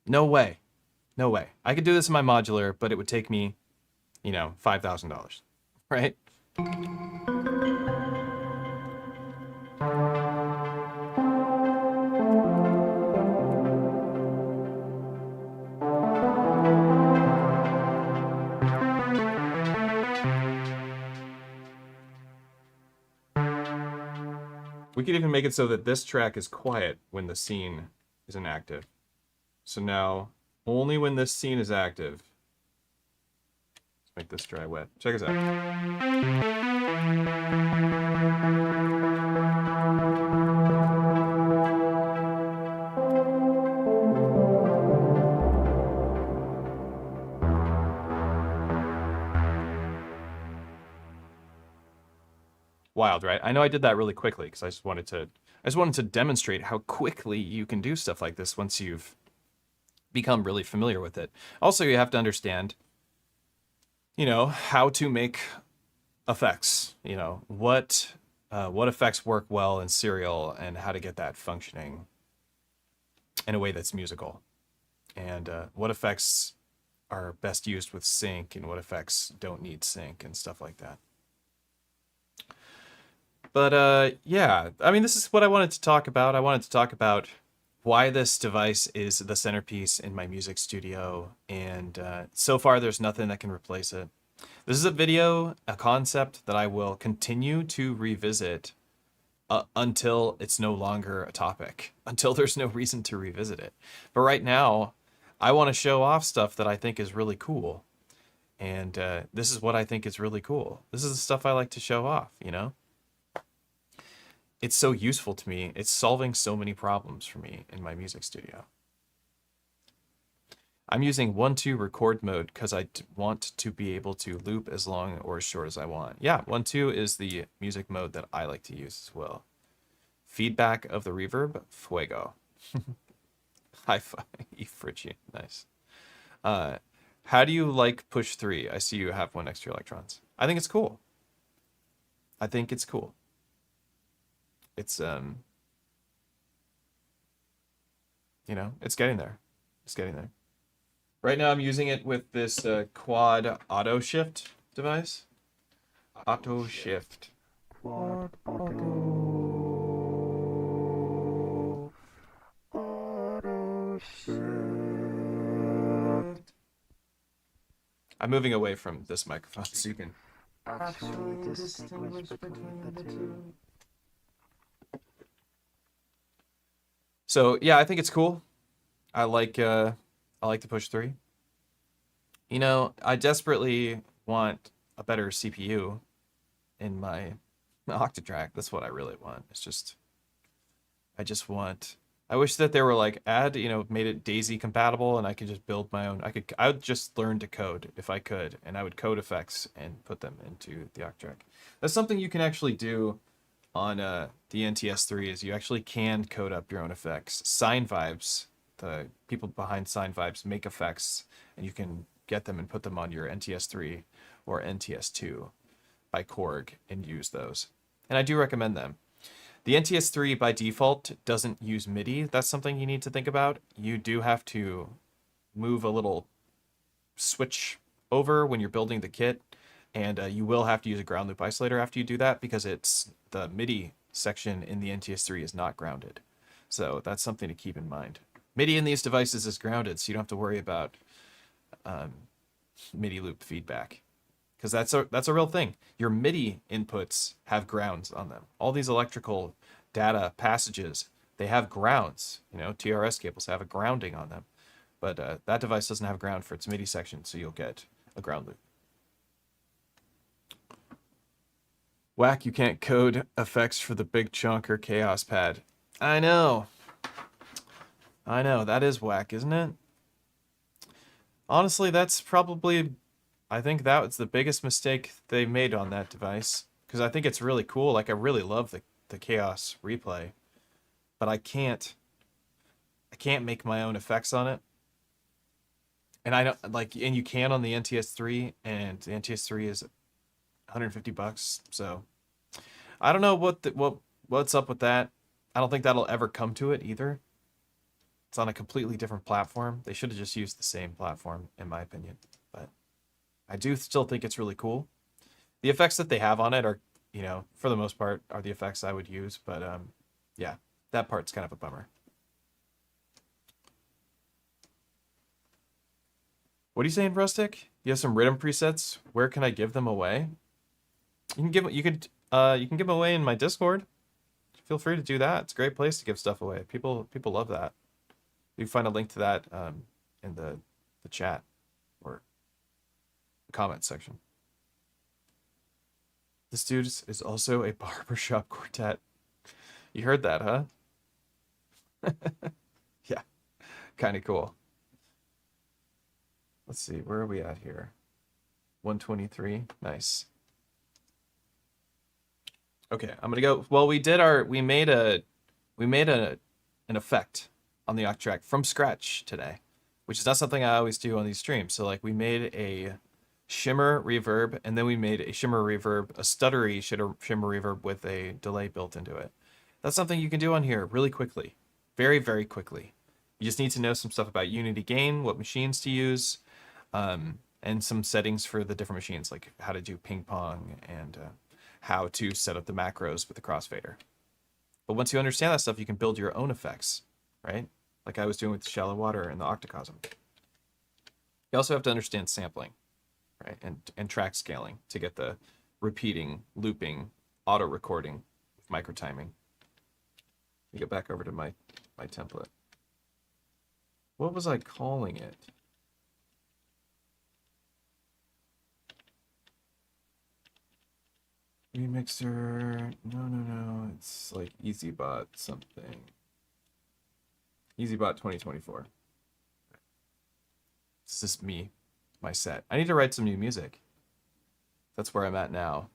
No way. No way. I could do this in my modular, but it would take me, you know, $5,000, right? We could even make it so that this track is quiet when the scene isn't active. So now, only when this scene is active. Let's make this dry wet. Check this out. Wild, right? I know I did that really quickly because I just wanted to demonstrate how quickly you can do stuff like this once you've become really familiar with it. Also, you have to understand, you know, how to make effects. You know, what effects work well in serial and how to get that functioning in a way that's musical, and what effects are best used with sync and what effects don't need sync and stuff like that. But yeah, I mean, this is what I wanted to talk about. I wanted to talk about why this device is the centerpiece in my music studio, and so far there's nothing that can replace it. This is a video, a concept that I will continue to revisit until it's no longer a topic, until there's no reason to revisit it. But right now, I want to show off stuff that I think is really cool, and this is what I think is really cool. This is the stuff I like to show off, you know? It's so useful to me. It's solving so many problems for me in my music studio. I'm using 1-2 record mode because I want to be able to loop as long or as short as I want. Yeah, 1-2 is the music mode that I like to use as well. Feedback of the reverb, fuego. High five, Ifrichi, nice. How do you like push 3? I see you have 1 extra electrons. I think it's cool. I think it's cool. It's you know, it's getting there. It's getting there. Right now I'm using it with this quad auto shift device. Auto shift. Quad auto shift. I'm moving away from this microphone so you can Actually distinguish between the two. So yeah, I think it's cool. I like I like to push 3. You know, I desperately want a better CPU in my Octatrack. That's what I really want. It's just, I wish that they were like made it Daisy compatible and I could just build my own. I would just learn to code if I could, and I would code effects and put them into the Octatrack. That's something you can actually do on the NTS3 is you actually can code up your own effects. Sine Vibes, the people behind Sine Vibes make effects, and you can get them and put them on your NTS3 or NTS2 by Korg and use those. And I do recommend them. The NTS3 by default doesn't use MIDI. That's something you need to think about. You do have to move a little switch over when you're building the kit, and you will have to use a ground loop isolator after you do that because it's the MIDI section in the NTS3 is not grounded. So that's something to keep in mind. MIDI in these devices is grounded, so you don't have to worry about MIDI loop feedback, because that's a real thing. Your MIDI inputs have grounds on them. All these electrical data passages, they have grounds. You know, TRS cables have a grounding on them, but that device doesn't have ground for its MIDI section, so you'll get a ground loop. Whack, you can't code effects for the big chunk or chaos pad. I know, that is whack, isn't it? Honestly, that's probably, I think that was the biggest mistake they made on that device, because I think it's really cool. Like, I really love the Chaos replay, but I can't make my own effects on it. And I don't and you can on the NTS3, and the NTS3 is $150. So I don't know what's up with that. I don't think that'll ever come to it either. It's on a completely different platform. They should have just used the same platform, in my opinion. But I do still think it's really cool. The effects that they have on it are, you know, for the most part, are the effects I would use. But yeah, that part's kind of a bummer. What are you saying, Rustic? You have some rhythm presets. Where can I give them away? You can give them away in my Discord. Feel free to do that. It's a great place to give stuff away. People love that. You can find a link to that in the chat or the comment section. This dude is also a barbershop quartet. You heard that, huh? Yeah, kind of cool. Let's see, where are we at here? 123, nice. Okay, I'm gonna go. Well, we made an effect on the Octatrack from scratch today, which is not something I always do on these streams. So like, we made a shimmer reverb, and then we made a shimmer reverb, a stuttery shimmer reverb with a delay built into it. That's something you can do on here really quickly, very, very quickly. You just need to know some stuff about Unity gain, what machines to use, and some settings for the different machines, like how to do ping pong and how to set up the macros with the crossfader. But once you understand that stuff, you can build your own effects, right? Like I was doing with the shallow water and the octacosm. You also have to understand sampling, right? And track scaling to get the repeating, looping, auto recording, micro timing. Let me get back over to my template. What was I calling it? REmixer, no, it's like EZBOT something. EZBOT 2024. This is my set. I need to write some new music. That's where I'm at now.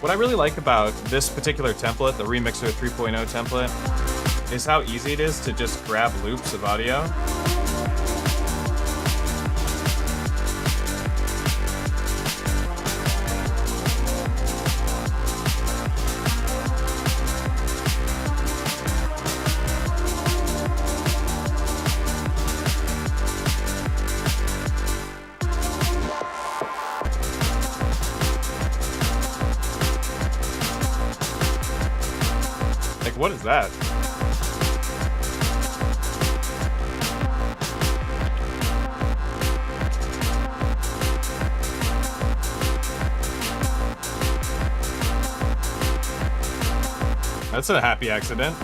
What I really like about this particular template, the REmixer 3.0 template, is how easy it is to just grab loops of audio. What is that? That's a happy accident.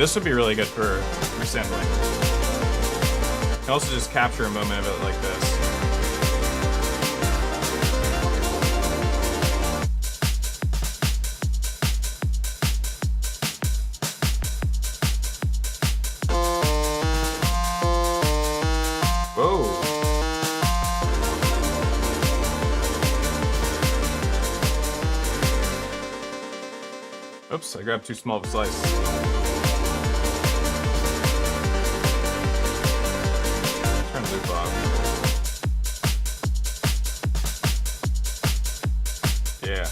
This would be really good for resampling. You can also just capture a moment of it like this. Whoa. Oops, I grabbed too small of a slice. Yeah.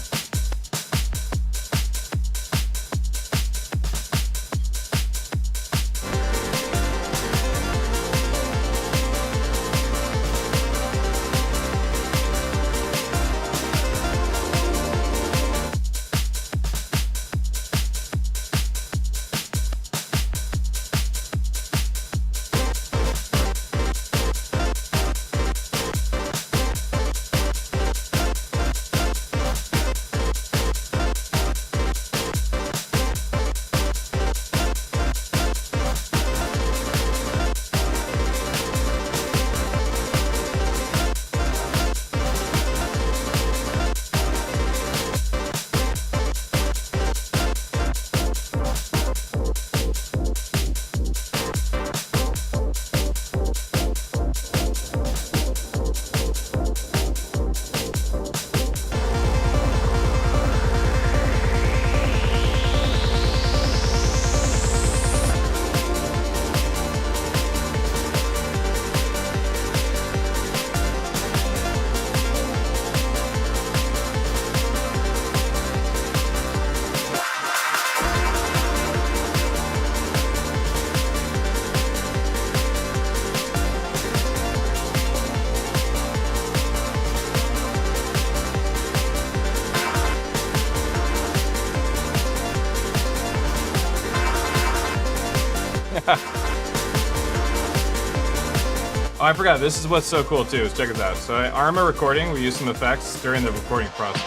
Oh, I forgot. This is what's so cool too. Is check this out. So I arm a recording. We use some effects during the recording process.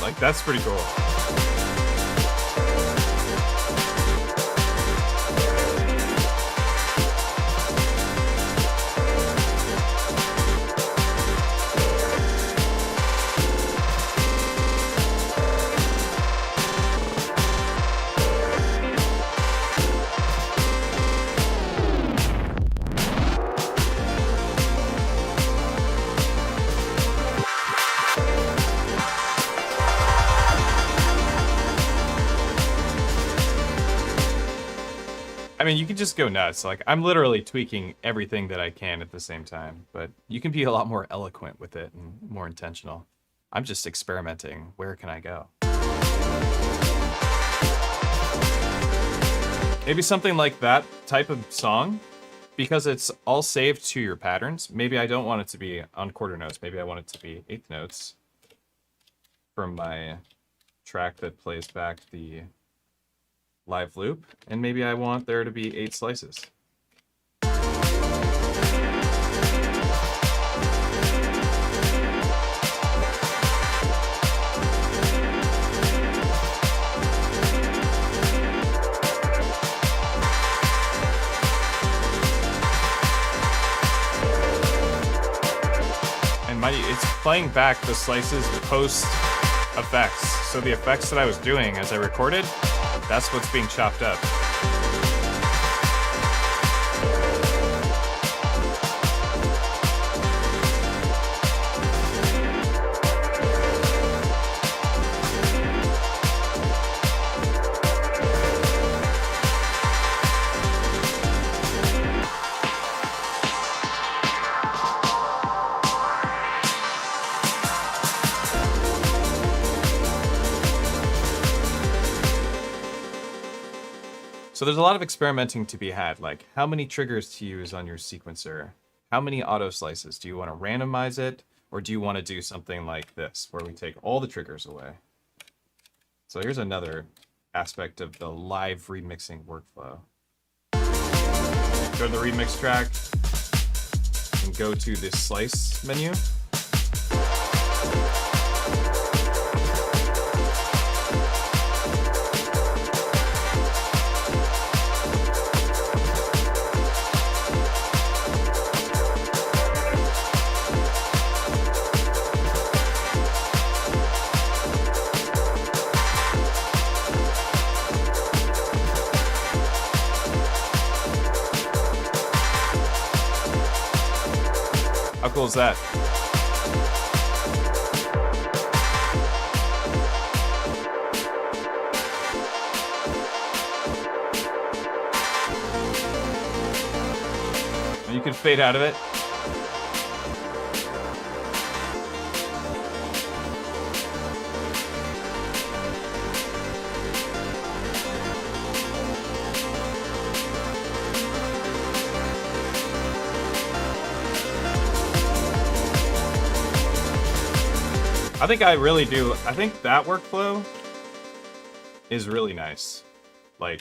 Like that's pretty cool. I mean, you can just go nuts. Like, I'm literally tweaking everything that I can at the same time, but you can be a lot more eloquent with it and more intentional. I'm just experimenting. Where can I go? Maybe something like that type of song, because it's all saved to your patterns. Maybe I don't want it to be on quarter notes. Maybe I want it to be eighth notes from my track that plays back the live loop, and maybe I want there to be 8 slices. And it's playing back the slices post effects. So the effects that I was doing as I recorded, that's what's being chopped up. So there's a lot of experimenting to be had, like how many triggers to use on your sequencer? How many auto slices? Do you want to randomize it? Or do you want to do something like this, where we take all the triggers away? So here's another aspect of the live remixing workflow. Go to the remix track and go to this slice menu. How cool is that? And you can fade out of it. I think I really do. I think that workflow is really nice. Like,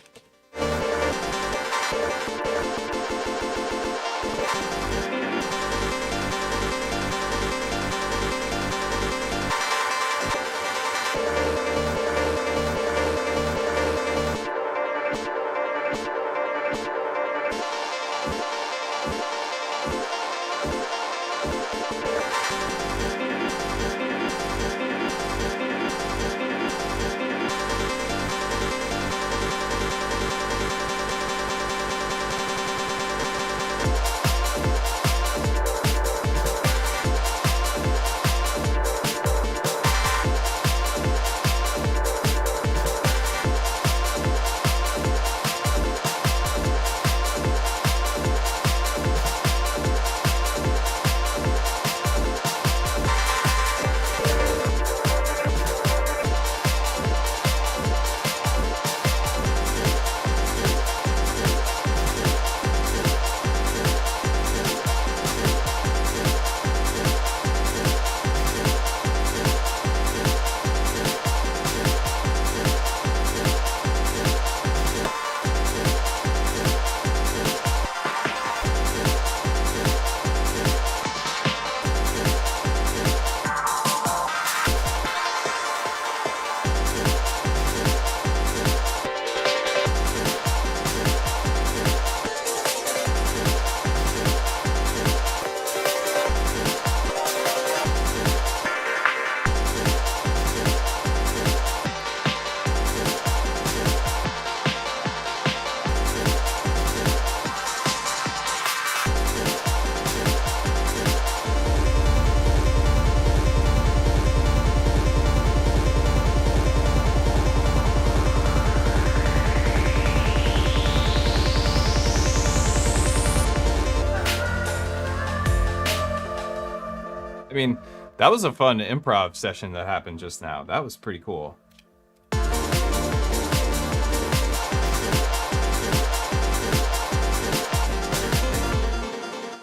That was a fun improv session that happened just now. That was pretty cool.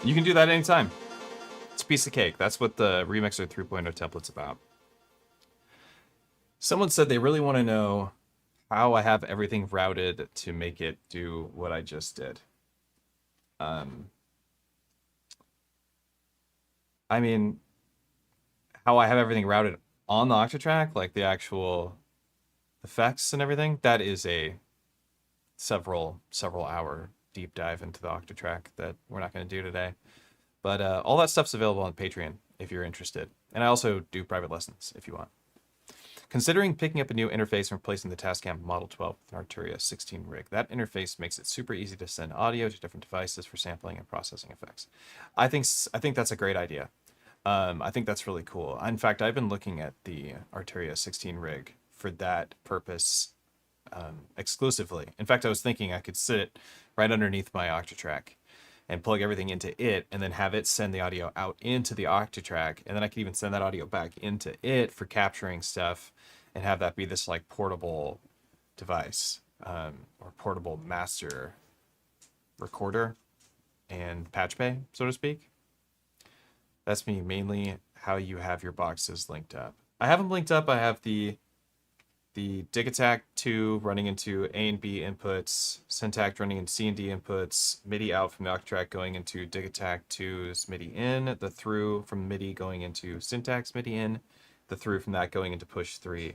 You can do that anytime. It's a piece of cake. That's what the REmixer 3.0 template's about. Someone said they really want to know how I have everything routed to make it do what I just did. I mean, how I have everything routed on the Octatrack, like the actual effects and everything, that is a several hour deep dive into the Octatrack that we're not going to do today. But all that stuff's available on Patreon if you're interested. And I also do private lessons if you want. Considering picking up a new interface and replacing the Tascam Model 12 with an Arturia 16 rig, that interface makes it super easy to send audio to different devices for sampling and processing effects. I think that's a great idea. I think that's really cool. In fact, I've been looking at the Arturia 16 rig for that purpose exclusively. In fact, I was thinking I could sit it right underneath my Octatrack and plug everything into it and then have it send the audio out into the Octatrack. And then I could even send that audio back into it for capturing stuff and have that be this like portable device or portable master recorder and patch bay, so to speak. That's me mainly how you have your boxes linked up. I have them linked up. I have the Digitac 2 running into A and B inputs, Syntact running into C and D inputs, MIDI out from the Octatrack going into Digitac 2's MIDI in, the through from MIDI going into Syntax MIDI in, the through from that going into push 3.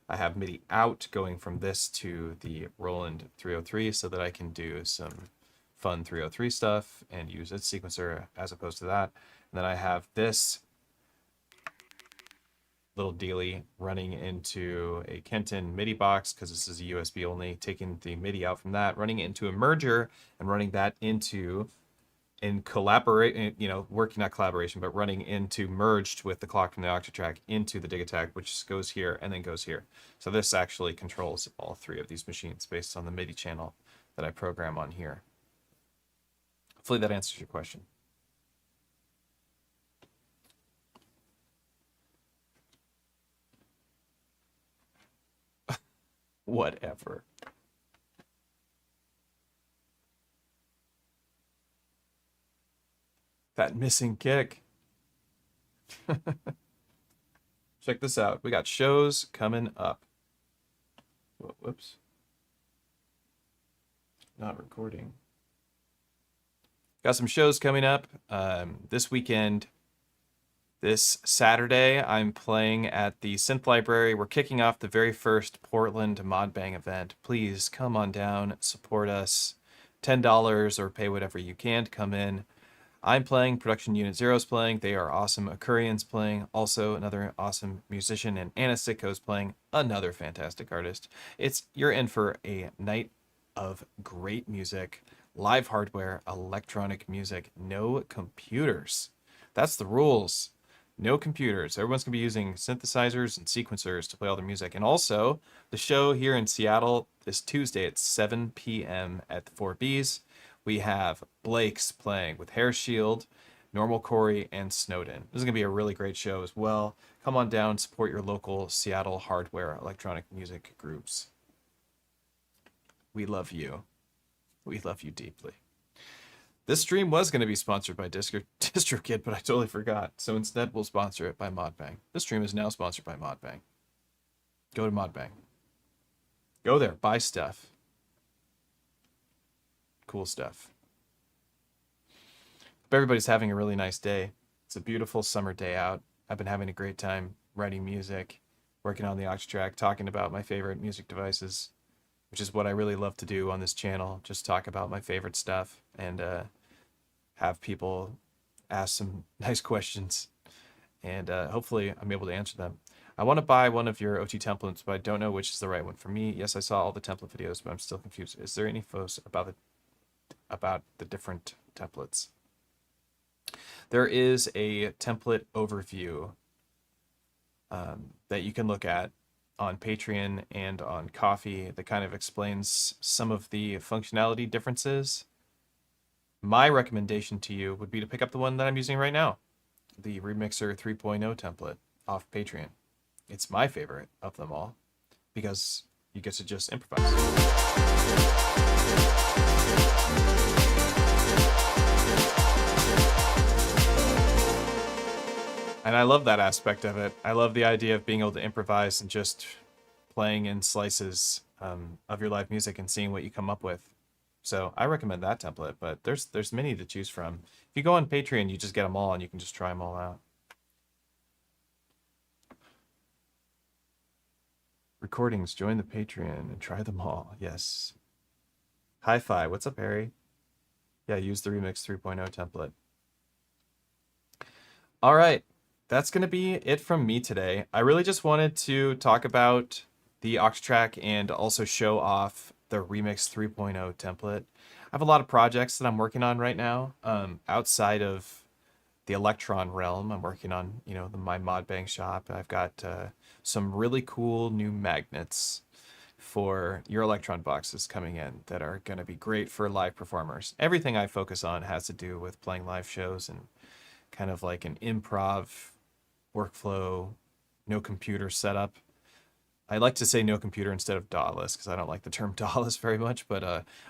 I have MIDI out going from this to the Roland 303 so that I can do some fun 303 stuff and use its sequencer as opposed to that. And then I have this little dealy running into a Kenton MIDI box because this is a USB only, taking the MIDI out from that, running it into a merger and running that into working not collaboration, but running into merged with the clock from the Octatrack into the Digitac, which goes here and then goes here. So this actually controls all three of these machines based on the MIDI channel that I program on here. Hopefully that answers your question. Whatever. That missing kick. Check this out. We got shows coming up. Whoops. Not recording. Got some shows coming up this weekend. This Saturday, I'm playing at the Synth Library. We're kicking off the very first Portland Modbang event. Please come on down, support us. $10 or pay whatever you can to come in. I'm playing, Production Unit Zero's playing. They are awesome. Akurian's playing, also another awesome musician, and Anna Sitko's playing, another fantastic artist. You're in for a night of great music, live hardware, electronic music, no computers. That's the rules. No computers. Everyone's going to be using synthesizers and sequencers to play all their music. And also, the show here in Seattle is Tuesday at 7 p.m. at the 4Bs. We have Blake's playing with Hair Shield, Normal Corey, and Snowden. This is going to be a really great show as well. Come on down, support your local Seattle hardware electronic music groups. We love you. We love you deeply. This stream was going to be sponsored by DistroKid, but I totally forgot. So instead, we'll sponsor it by Modbang. This stream is now sponsored by Modbang. Go to Modbang. Go there. Buy stuff. Cool stuff. Hope everybody's having a really nice day. It's a beautiful summer day out. I've been having a great time writing music, working on the Octatrack, talking about my favorite music devices, which is what I really love to do on this channel. Just talk about my favorite stuff and have people ask some nice questions. And hopefully I'm able to answer them. I want to buy one of your OT templates, but I don't know which is the right one for me. Yes, I saw all the template videos, but I'm still confused. Is there any info about the different templates? There is a template overview that you can look at on Patreon and on Ko-fi that kind of explains some of the functionality differences. My recommendation to you would be to pick up the one that I'm using right now. the REmixer 3.0 template off Patreon. It's my favorite of them all because you get to just improvise. And I love that aspect of it. I love the idea of being able to improvise and just playing in slices of your live music and seeing what you come up with. So I recommend that template, but there's many to choose from. If you go on Patreon, you just get them all and you can just try them all out. Recordings, join the Patreon and try them all. Yes. Hi-Fi, what's up, Harry? Yeah, use the Remix 3.0 template. All right, that's going to be it from me today. I really just wanted to talk about the Octatrack and also show off the Remix 3.0 template. I have a lot of projects that I'm working on right now outside of the Elektron realm. I'm working on, my Modbang shop. I've got some really cool new magnets for your Elektron boxes coming in that are going to be great for live performers. Everything I focus on has to do with playing live shows and kind of like an improv workflow, no computer setup. I like to say no computer instead of DAWless because I don't like the term DAWless very much, but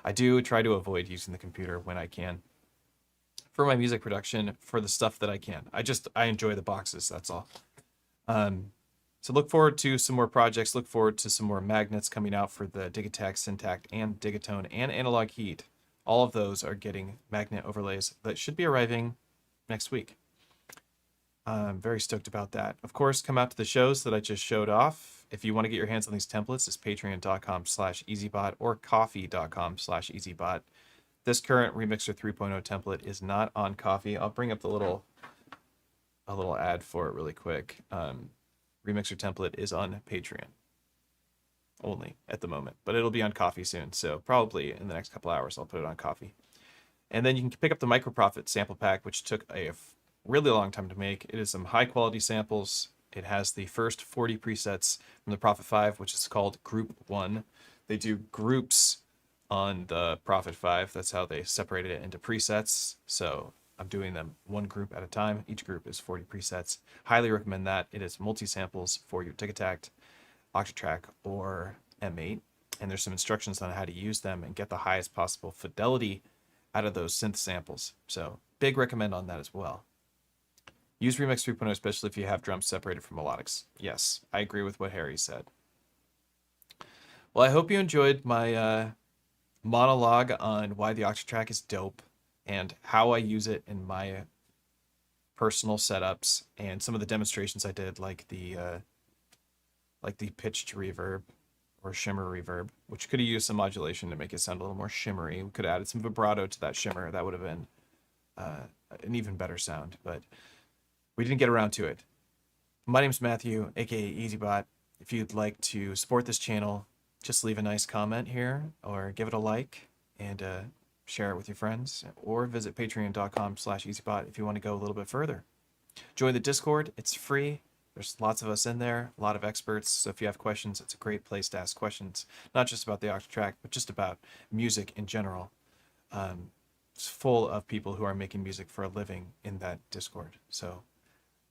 I do try to avoid using the computer when I can for my music production, for the stuff that I can. I enjoy the boxes, that's all. So look forward to some more projects. Look forward to some more magnets coming out for the Digitech, Syntact, and Digatone, and Analog Heat. All of those are getting magnet overlays that should be arriving next week. I'm very stoked about that. Of course, come out to the shows that I just showed off. If you want to get your hands on these templates, it's patreon.com/EZBOT or coffee.com/EZBOT. This current Remixer 3.0 template is not on Coffee. I'll bring up a little ad for it really quick. Remixer template is on Patreon only at the moment, but it'll be on Coffee soon. So probably in the next couple hours, I'll put it on Coffee. And then you can pick up the Micro Profit sample pack, which took a really long time to make. It is some high quality samples. It has the first 40 presets from the Prophet 5, which is called Group 1. They do groups on the Prophet 5. That's how they separated it into presets. So I'm doing them one group at a time. Each group is 40 presets. Highly recommend that. It is multi-samples for your Digitact, Octatrack, or M8. And there's some instructions on how to use them and get the highest possible fidelity out of those synth samples. So big recommend on that as well. Use Remix 3.0, especially if you have drums separated from melodics. Yes, I agree with what Harry said. Well, I hope you enjoyed my monologue on why the Octatrack is dope and how I use it in my personal setups and some of the demonstrations I did, like the pitched reverb or shimmer reverb, which could have used some modulation to make it sound a little more shimmery. We could have added some vibrato to that shimmer. That would have been an even better sound, but we didn't get around to it. My name's Matthew, aka EZBOT. If you'd like to support this channel, just leave a nice comment here or give it a like and share it with your friends, or visit patreon.com/EZBOT if you want to go a little bit further. Join the Discord. It's free. There's lots of us in there, a lot of experts. So if you have questions, it's a great place to ask questions, not just about the Octatrack, but just about music in general. It's full of people who are making music for a living in that Discord. So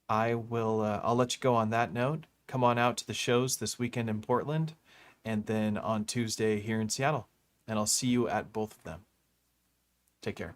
I'll let you go on that note. Come on out to the shows this weekend in Portland and then on Tuesday here in Seattle. And I'll see you at both of them. Take care.